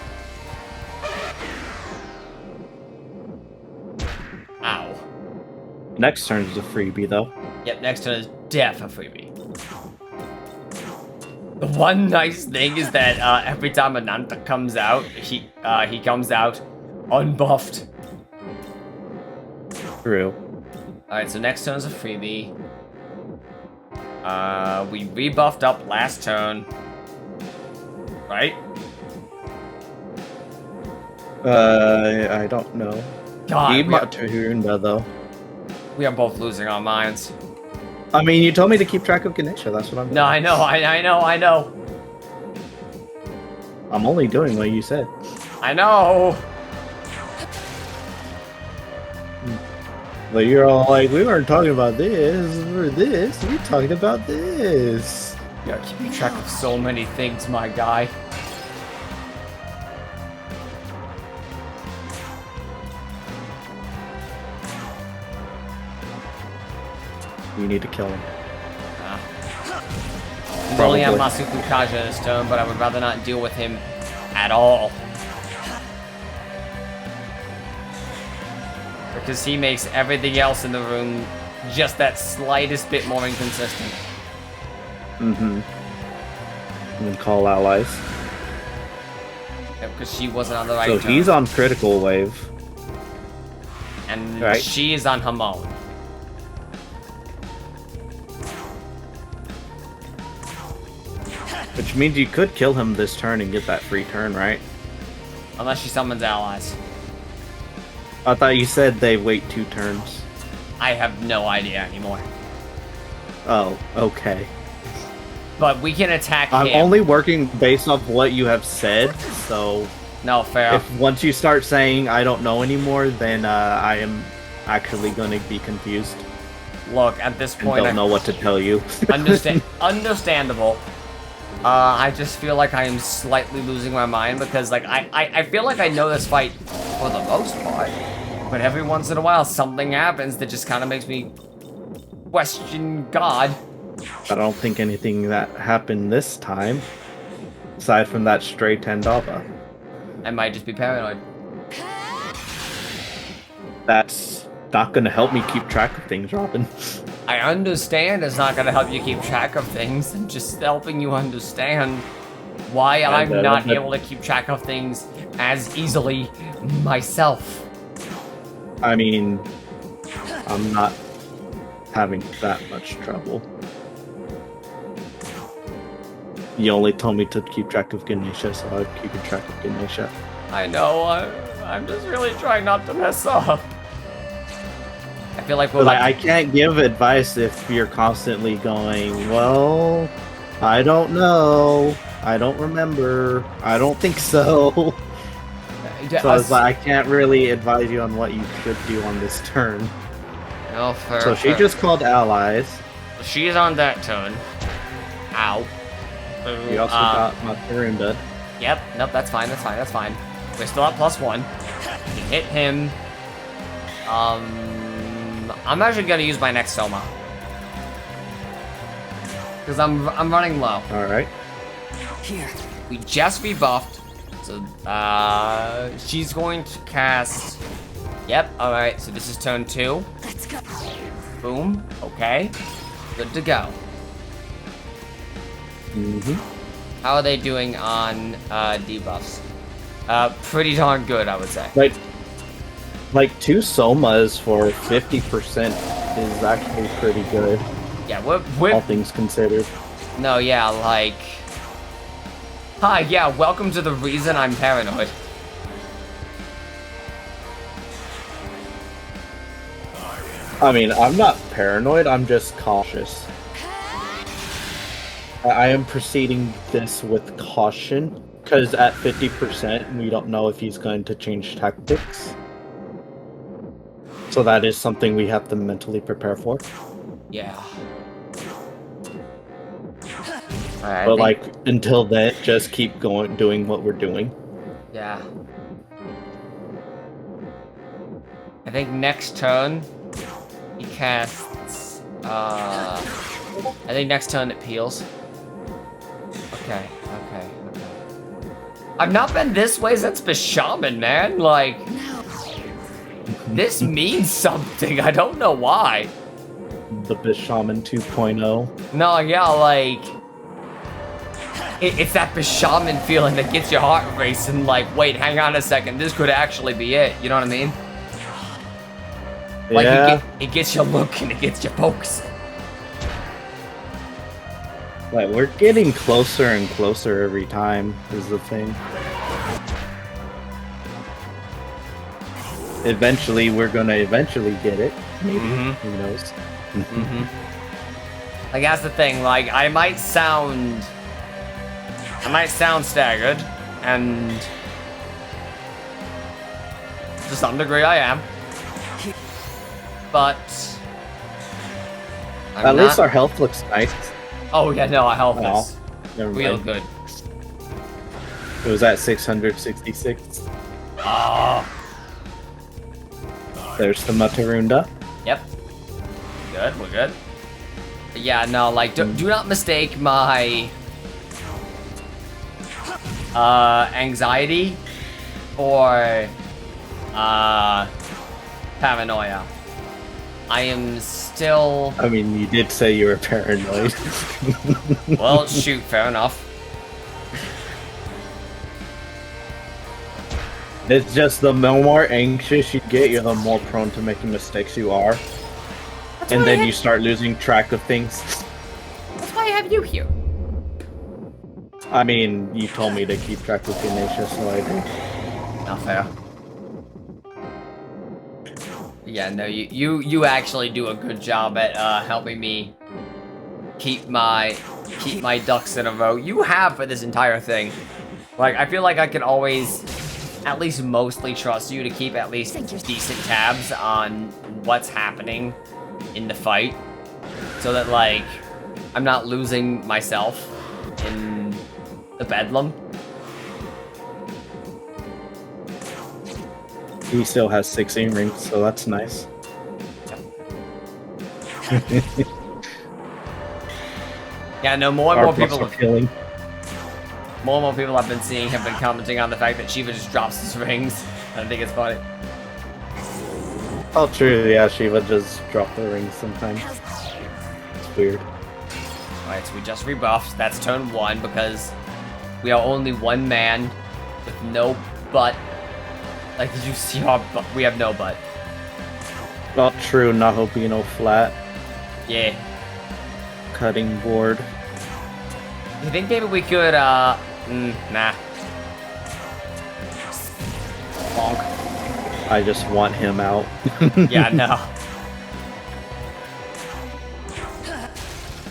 S1: Ow.
S2: Next turn is a freebie, though.
S1: Yep, next turn is def a freebie. The one nice thing is that every time Ananta comes out, he comes out unbuffed.
S2: True.
S1: Alright, so next turn is a freebie. We rebuffed up last turn. Right?
S2: I don't know.
S1: God,
S2: Need Matarunda, though.
S1: we are both losing our minds.
S2: I mean, you told me to keep track of Ganesha, that's what I'm doing.
S1: No, I know.
S2: I'm only doing what you said.
S1: I know.
S2: But you're all like, we weren't talking about this, we're talking about this.
S1: You're keeping track of so many things, my guy.
S2: You need to kill him.
S1: He's only on Masuku Kaja this turn, but I would rather not deal with him at all. Because he makes everything else in the room just that slightest bit more inconsistent.
S2: Mm-hmm. And then call allies.
S1: Yeah, because she wasn't on the right
S2: So
S1: turn.
S2: he's on critical wave.
S1: And
S2: right.
S1: she is on Hamon.
S2: Which means you could kill him this turn and get that free turn, right?
S1: Unless she summons allies.
S2: I thought you said they wait 2 turns.
S1: I have no idea anymore.
S2: Oh, okay.
S1: But we can attack
S2: I'm
S1: him.
S2: only working based off what you have said, so
S1: No, fair.
S2: if once you start saying I don't know anymore, then I am actually going to be confused.
S1: Look, at this
S2: And
S1: point,
S2: don't know what to tell you.
S1: Understandable. I just feel like I am slightly losing my mind because, like, I feel like I know this fight for the most part, but every once in a while something happens that just kind of makes me question God.
S2: I don't think anything that happened this time, aside from that stray Tandava.
S1: I might just be paranoid.
S2: That's not going to help me keep track of things, Robin.
S1: I understand it's not gonna help you keep track of things. I'm just helping you understand why I'm not able to keep track of things as easily myself.
S2: I mean, I'm not having that much trouble. You only told me to keep track of Ganesha, so I'm keeping track of Ganesha.
S1: I know, I'm just really trying not to mess up. I feel like we're
S2: I can't give advice if you're constantly going, well, I don't know, I don't remember, I don't think so. So it's like, I can't really advise you on what you should do on this turn.
S1: No, fair.
S2: So she just called allies.
S1: She's on that turn. Ow.
S2: We also got Matarunda.
S1: Yep, nope, that's fine, that's fine, that's fine. We're still at +1. We can hit him. I'm actually gonna use my next Soma. Because I'm running low.
S2: Alright.
S3: Here.
S1: We just rebuffed. So she's going to cast. Yep, alright, so this is turn 2.
S3: Let's go.
S1: Boom. Okay. Good to go. How are they doing on debuffs? Pretty darn good, I would say.
S2: Like 2 Somas for 50% is actually pretty good.
S1: Yeah, we're
S2: all things considered.
S1: No, yeah, like. Hi, yeah, welcome to the reason I'm paranoid.
S2: I mean, I'm not paranoid, I'm just cautious. I am proceeding this with caution, because at 50%, we don't know if he's going to change tactics. So that is something we have to mentally prepare for.
S1: Yeah.
S2: But like, until then, just keep going, doing what we're doing.
S1: Yeah. I think next turn, he casts, I think next turn it peels. Okay. I've not been this way since Bishaman, man. Like, this means something. I don't know why.
S2: The Bishaman 2.0.
S1: No, yeah, like, it's that Bishaman feeling that gets your heart racing. Like, wait, hang on a second. This could actually be it. You know what I mean? Like,
S2: yeah.
S1: it gets you looking. It gets you focusing.
S2: Like, we're getting closer and closer every time, is the thing. Eventually, we're gonna get it. Maybe. Who knows?
S1: Like, that's the thing. Like, I might sound staggered, and to some degree I am. But
S2: at least our health looks nice.
S1: Oh yeah, no, our health is real
S2: mind.
S1: good.
S2: It was at 666.
S1: Oh.
S2: There's the Matarunda.
S1: Yep. Good, we're good. But yeah, no, like, do not mistake my anxiety for paranoia. I am still...
S2: I mean, you did say you were paranoid.
S1: Well, shoot, fair enough.
S2: It's just the more anxious you get, you're the more prone to making mistakes you are. And then you start losing track of things.
S1: That's why I have you here.
S2: I mean, you told me to keep track of Ganesha, so I did.
S1: Not fair. Yeah, no, you actually do a good job at helping me keep my ducks in a row. You have for this entire thing. Like, I feel like I can always at least mostly trust you to keep at least decent tabs on what's happening in the fight, so that, like, I'm not losing myself in the bedlam.
S2: He still has 16 rings, so that's nice.
S1: Yeah, no, more and more people I've been seeing have been commenting on the fact that Shiva just drops his rings. I think it's funny.
S2: Oh, true. Yeah, Shiva just dropped the rings sometimes. It's weird.
S1: Alright, so we just rebuffed. That's turn 1 because we are only one man with no butt. Like, did you see our butt? We have no butt.
S2: Not true. Nahobino flat.
S1: Yeah.
S2: Cutting board.
S1: You think maybe we could, nah. Bonk.
S2: I just want him out.
S1: Yeah, no.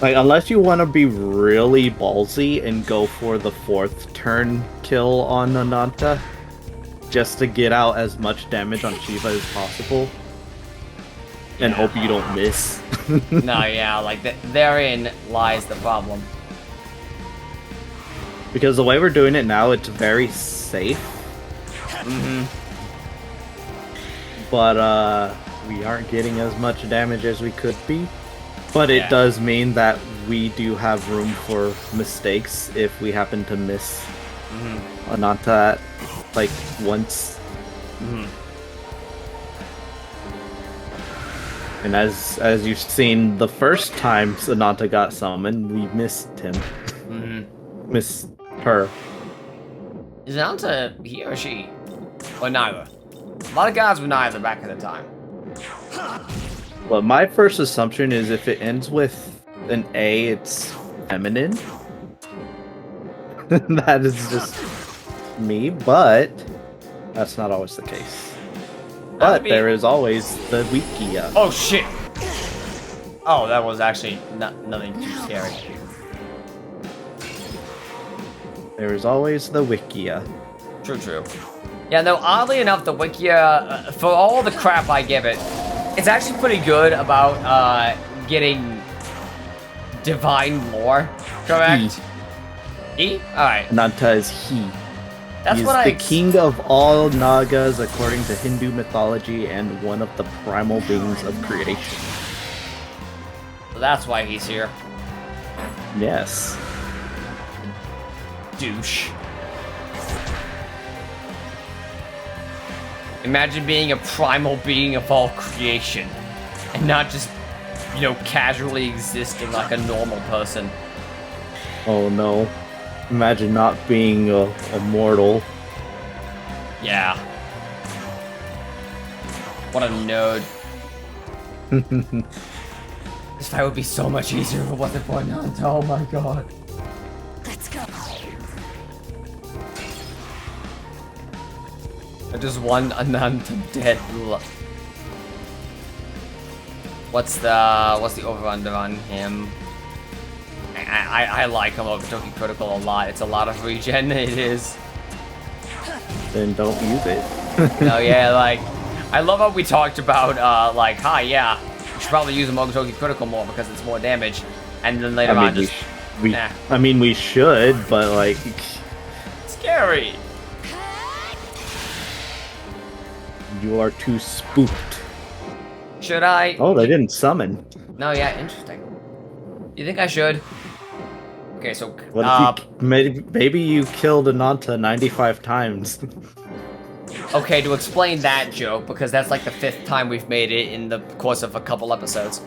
S2: Like, unless you want to be really ballsy and go for the 4th turn kill on Ananta, just to get out as much damage on Shiva as possible, and hope you don't miss.
S1: No, yeah, like, therein lies the problem.
S2: Because the way we're doing it now, it's very safe.
S1: Mm-hmm.
S2: But, we aren't getting as much damage as we could be. But it does mean that we do have room for mistakes if we happen to miss Ananta, like, once. And as you've seen, the first time Ananta got summoned, we missed him. Missed her.
S1: Is Ananta he or she? Or neither? A lot of guys were neither back at the time.
S2: Well, my first assumption is if it ends with an A, it's feminine. That is just me, but that's not always the case. But there is always the Wikia.
S1: Oh shit! Oh, that was actually nothing too scary.
S2: There is always the Wikia.
S1: True. Yeah, no, oddly enough, the Wikia, for all the crap I give it, it's actually pretty good about getting divine lore, correct? He? Alright.
S2: Ananta is he.
S1: That's
S2: He is
S1: what
S2: the king of all Nagas according to Hindu mythology and one of the primal beings of creation.
S1: That's why he's here.
S2: Yes.
S1: Douche. Imagine being a primal being of all creation and not just, you know, casually existing like a normal person.
S2: Oh no. Imagine not being a mortal.
S1: Yeah. What a nerd. This fight would be so much easier if it wasn't for Ananta. Oh my god.
S3: Let's go.
S1: I just won Ananta dead. What's the over-under on him? I like him over Toki Critical a lot. It's a lot of regen. It is.
S2: Then don't use it.
S1: No, yeah, like, I love how we talked about, like, hi, yeah, you should probably use a Mogotoki Critical more because it's more damage. And then later on, just, nah.
S2: I mean, we should, but, like...
S1: Scary!
S2: You are too spooked.
S1: Should I?
S2: Oh, they didn't summon.
S1: No, yeah, interesting. You think I should? Okay, so,
S2: What if maybe you killed Ananta 95 times.
S1: okay, to explain that joke, because that's like the 5th time we've made it in the course of a couple episodes.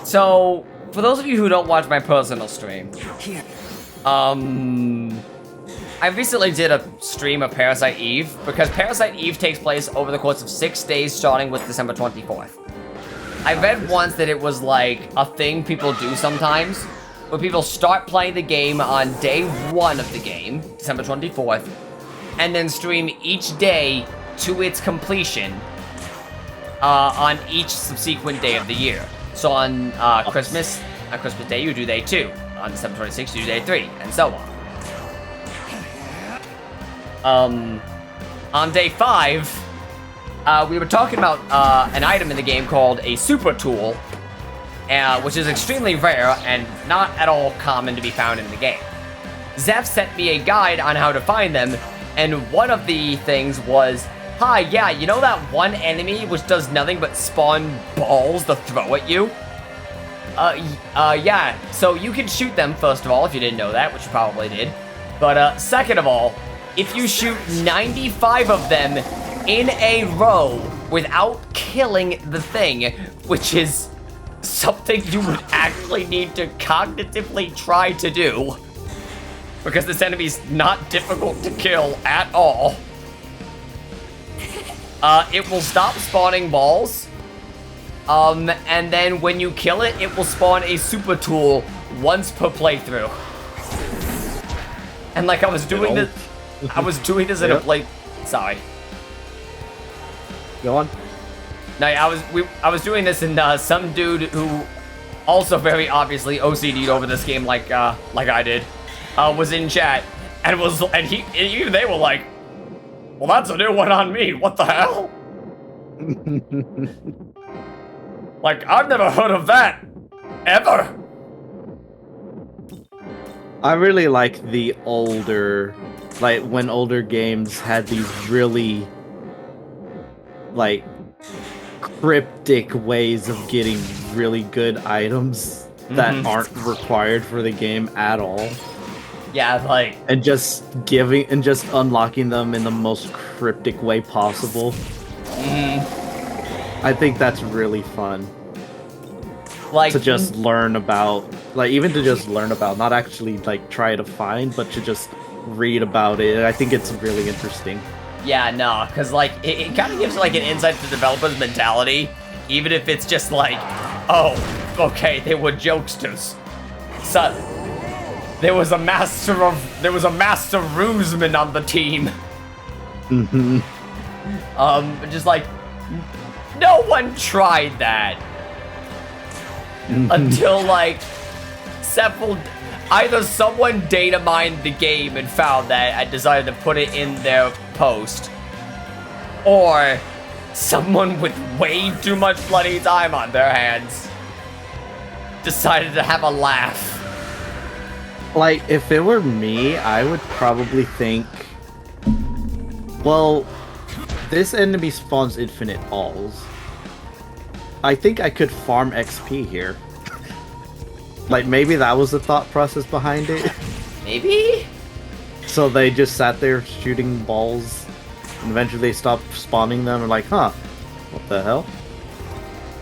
S1: So, for those of you who don't watch my personal stream, I recently did a stream of Parasite Eve, because Parasite Eve takes place over the course of 6 days, starting with December 24th. I read once that it was like a thing people do sometimes, where people start playing the game on day 1 of the game, December 24th, and then stream each day to its completion on each subsequent day of the year. So on Christmas Day, you do day 2. On December 26th, you do day 3, and so on. On day 5, we were talking about an item in the game called a super tool, which is extremely rare and not at all common to be found in the game. Zeph sent me a guide on how to find them, and one of the things was, hi, yeah, you know that one enemy which does nothing but spawn balls to throw at you? Yeah, so you can shoot them, first of all, if you didn't know that, which you probably did. But, second of all, if you shoot 95 of them in a row without killing the thing, which is something you would actually need to cognitively try to do, because this enemy's not difficult to kill at all, it will stop spawning balls. And then when you kill it, it will spawn a super tool once per playthrough. And like I was doing this in a play. Sorry.
S2: Go on.
S1: No, I was doing this, and some dude who also very obviously OCD'd over this game like I did, was in chat and even they were like, "Well, that's a new one on me. What the hell?" Like, I've never heard of that ever.
S2: I really like the older, like when older games had these really, like, cryptic ways of getting really good items that aren't required for the game at all.
S1: Yeah, like,
S2: and just unlocking them in the most cryptic way possible. I think that's really fun.
S1: Like,
S2: to just learn about, not actually like try to find, but to just read about it. I think it's really interesting.
S1: Yeah, no, because like it kind of gives like an insight to the developer's mentality, even if it's just like, oh, okay, they were jokesters. So there was a master ruseman on the team. Just like, no one tried that until like either someone data mined the game and found that and decided to put it in their post, or someone with way too much bloody time on their hands decided to have a laugh.
S2: Like, if it were me, I would probably think, well, this enemy spawns infinite balls. I think I could farm XP here. Like, maybe that was the thought process behind it.
S1: Maybe?
S2: So they just sat there shooting balls, and eventually they stopped spawning them, and like, huh, what the hell?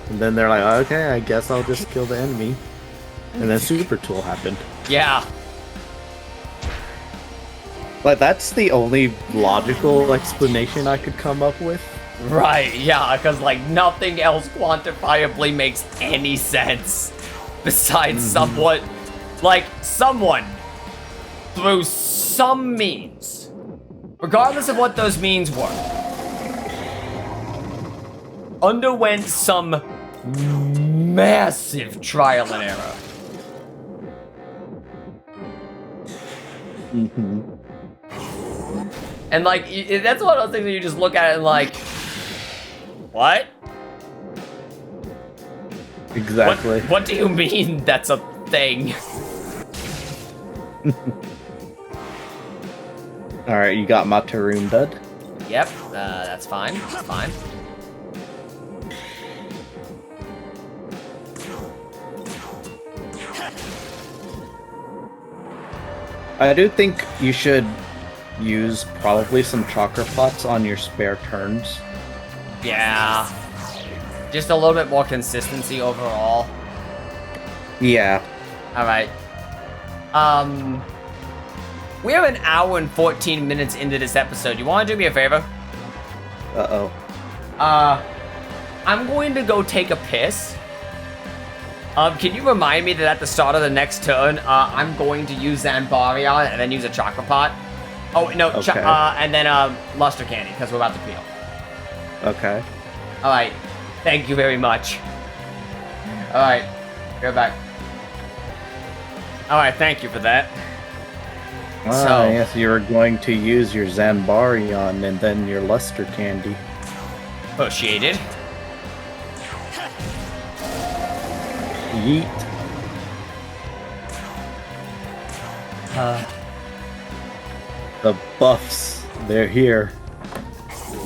S2: And then they're like, okay, I guess I'll just kill the enemy. And then Super Tool happened.
S1: Yeah.
S2: Like, that's the only logical explanation I could come up with.
S1: Right, yeah, because like nothing else quantifiably makes any sense besides someone through some means, regardless of what those means were, underwent some massive trial and error. And like, that's one of those things that you just look at it and like, what?
S2: Exactly.
S1: What do you mean that's a thing?
S2: Alright, you got my Taroom dud?
S1: Yep, that's fine. That's fine.
S2: I do think you should use probably some chakra pots on your spare turns.
S1: Yeah. Just a little bit more consistency overall.
S2: Yeah.
S1: Alright. We're an hour and 14 minutes into this episode. You want to do me a favor?
S2: Uh-oh.
S1: I'm going to go take a piss. Can you remind me that at the start of the next turn, I'm going to use Zanbarion and then use a chakra pot? Oh, no,
S2: okay.
S1: and then Luster Candy, because we're about to peel.
S2: Okay.
S1: Alright. Thank you very much. Alright. Go back. Alright, thank you for that.
S2: Yes, you're going to use your Zanbarion and then your Luster Candy.
S1: Appreciated.
S2: Yeet. The buffs, they're here.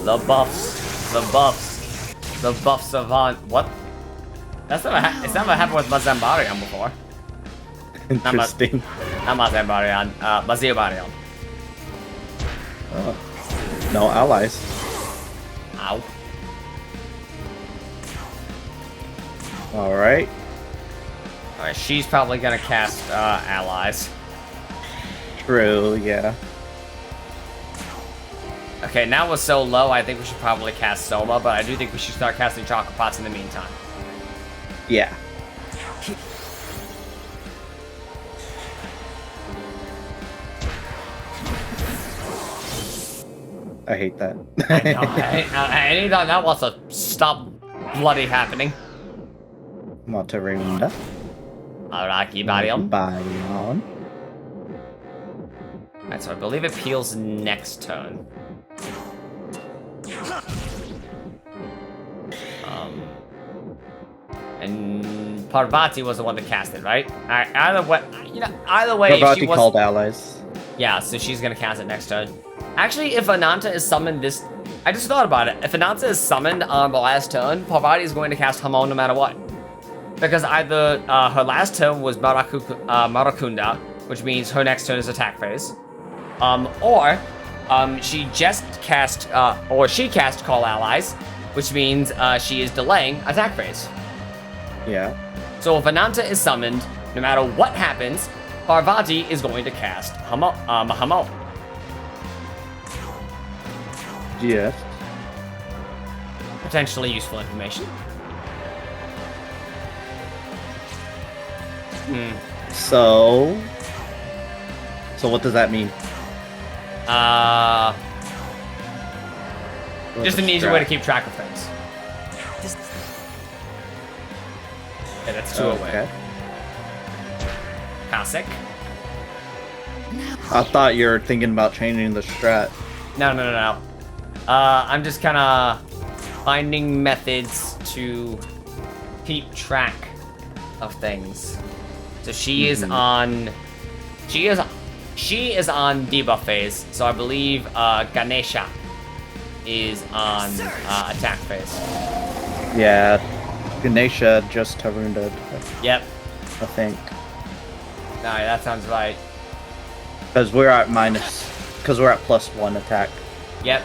S1: The buffs. The buffs. The buffs of on. What? It's never happened with Mazambarion before.
S2: Interesting.
S1: Not Mazambarion. Mazambarion.
S2: Oh. No allies.
S1: Ow.
S2: Alright.
S1: Alright, she's probably gonna cast allies.
S2: True, yeah.
S1: Okay, now we're so low, I think we should probably cast Soma, but I do think we should start casting Chocolate Pots in the meantime.
S2: Yeah. I hate that.
S1: I know, anytime that wants to stop bloody happening.
S2: Monterunda.
S1: Araki Baryon.
S2: Baryon.
S1: Alright, so I believe it peels next turn. And Parvati was the one that cast it, right? Alright, either way,
S2: Parvati
S1: she was...
S2: called allies.
S1: Yeah, so she's gonna cast it next turn. Actually, if Ananta is summoned this... I just thought about it. If Ananta is summoned on the last turn, Parvati is going to cast Hamon no matter what. Because either her last turn was Marakunda, which means her next turn is attack phase. Or she just cast, she cast Call Allies, which means she is delaying attack phase.
S2: Yeah.
S1: So if Ananta is summoned, no matter what happens, Parvati is going to cast Hamon.
S2: Yes.
S1: Potentially useful information.
S2: So what does that mean?
S1: Just an easy way to keep track of things. Yeah, that's two away. Cossack.
S2: I thought you were thinking about changing the strat.
S1: No. I'm just kind of finding methods to keep track of things. So she is on debuff phase. So I believe Ganesha is on attack phase.
S2: Yeah, Ganesha just Tarunda.
S1: Yep.
S2: I think.
S1: No, that sounds right.
S2: Because we're at +1 attack.
S1: Yep.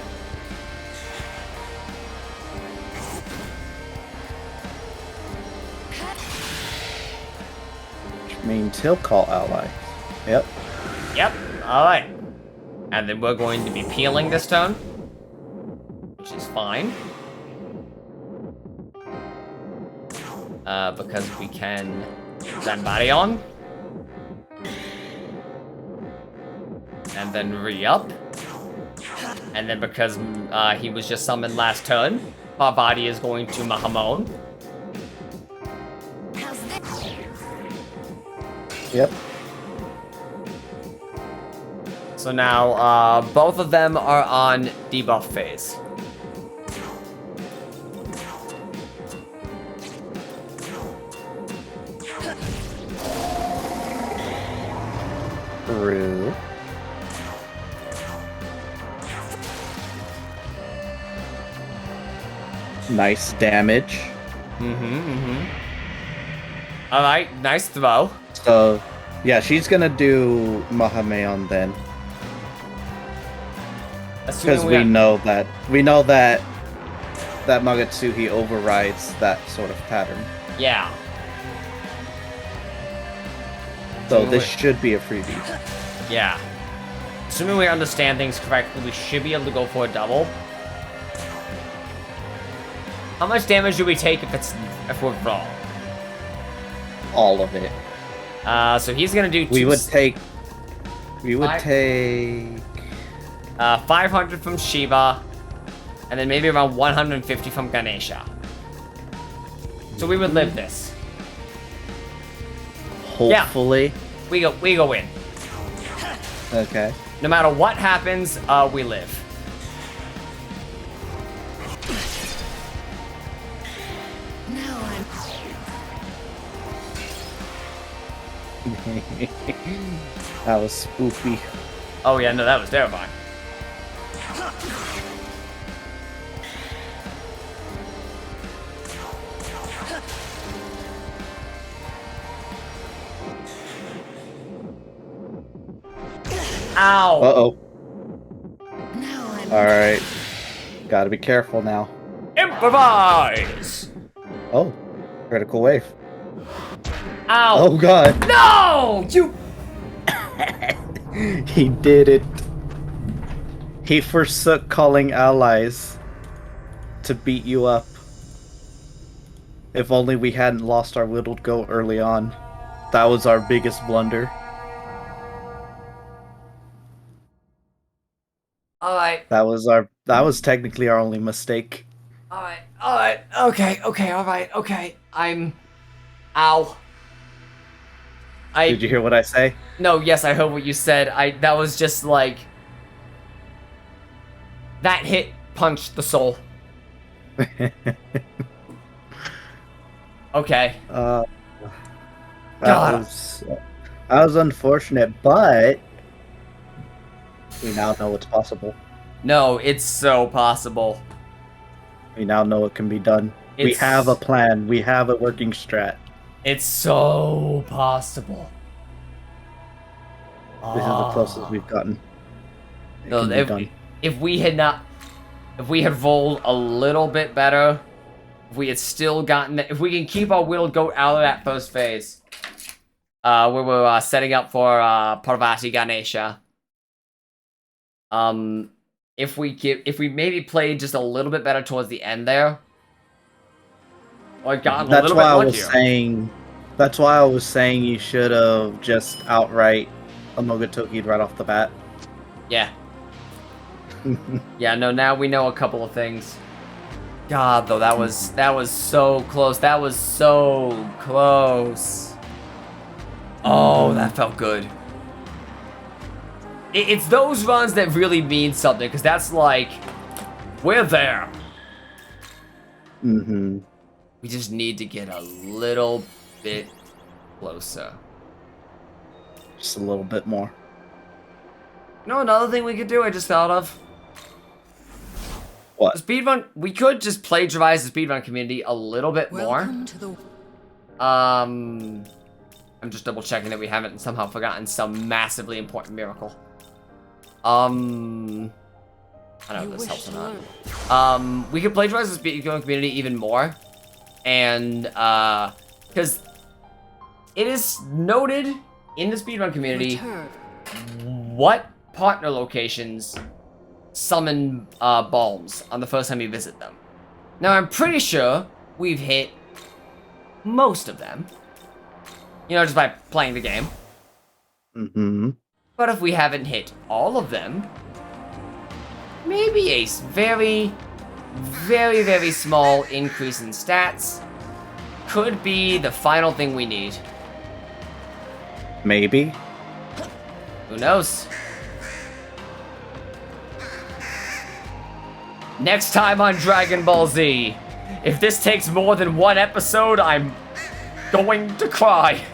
S2: Which means he'll call allies. Yep.
S1: Yep. Alright. And then we're going to be peeling this turn, which is fine. Because we can Zanbarion. And then re-up. And then because he was just summoned last turn, Parvati is going to Mahamon.
S2: Yep.
S1: So now, both of them are on debuff phase.
S2: True. Nice damage.
S1: Alright, nice throw.
S2: So, yeah, she's gonna do Mahameon then. Because we know that Magatsuhi overrides that sort of pattern.
S1: Yeah.
S2: So this should be a freebie.
S1: Yeah. Assuming we understand things correctly, we should be able to go for a double. How much damage do we take if we're wrong?
S2: All of it.
S1: So he's gonna do.
S2: We would take
S1: 500 from Shiva, And then maybe around 150 from Ganesha. So we would live this.
S2: Hopefully.
S1: Yeah, we go in.
S2: Okay.
S1: No matter what happens, we live.
S3: Now I'm.
S2: That was spooky.
S1: Oh yeah, no, that was terrifying. Ow!
S2: Uh-oh.
S3: Now I'm.
S2: Alright. Gotta be careful now.
S1: Improvise!
S2: Oh. Critical wave.
S1: Ow!
S2: Oh god.
S1: No! You...
S2: He did it. He forsook calling allies to beat you up. If only we hadn't lost our little goat early on. That was our biggest blunder.
S1: Alright,
S2: That was technically our only mistake.
S1: alright, okay, alright, okay. Ow.
S2: Did you hear what I say?
S1: No, yes, I heard what you said. That was just like... That hit punched the soul. Okay.
S2: That
S1: God.
S2: was unfortunate, but we now know it's possible.
S1: No, it's so possible.
S2: We now know it can be done. We
S1: It's-
S2: have a plan. We have a working strat.
S1: It's so possible.
S2: This is the closest we've gotten. It
S1: No,
S2: can be done.
S1: if we had rolled a little bit better, if we had still gotten, if we can keep our will go out of that first phase, where we're setting up for Parvati Ganesha. If we maybe played just a little bit better towards the end there, or gotten a
S2: That's
S1: little
S2: why
S1: bit
S2: I
S1: luckier.
S2: was saying. That's why I was saying you should have just outright Amogatoki'd right off the bat.
S1: Yeah. Yeah, no, now we know a couple of things. God, though, that was so close. That was so close. Oh, that felt good. It's those runs that really mean something, because that's like, we're there.
S2: Mm-hmm.
S1: We just need to get a little bit closer.
S2: Just a little bit more.
S1: No, another thing we could do I just thought of.
S2: What?
S1: The speedrun, we could just plagiarize the speedrun community a little bit more.
S3: Welcome to the.
S1: I'm just double checking that we haven't somehow forgotten some massively important miracle. I don't know if
S3: You
S1: this
S3: wish
S1: helps or
S3: to
S1: not.
S3: learn.
S1: We could plagiarize the speedrun community even more. And, because it is noted in the speedrun community
S3: Return.
S1: what partner locations summon balms on the first time you visit them. Now, I'm pretty sure we've hit most of them. You know, just by playing the game.
S2: Mm-hmm.
S1: But if we haven't hit all of them, maybe a very, very, very small increase in stats could be the final thing we need.
S2: Maybe.
S1: Who knows? Next time on Dragon Ball Z, if this takes more than one episode, I'm going to cry.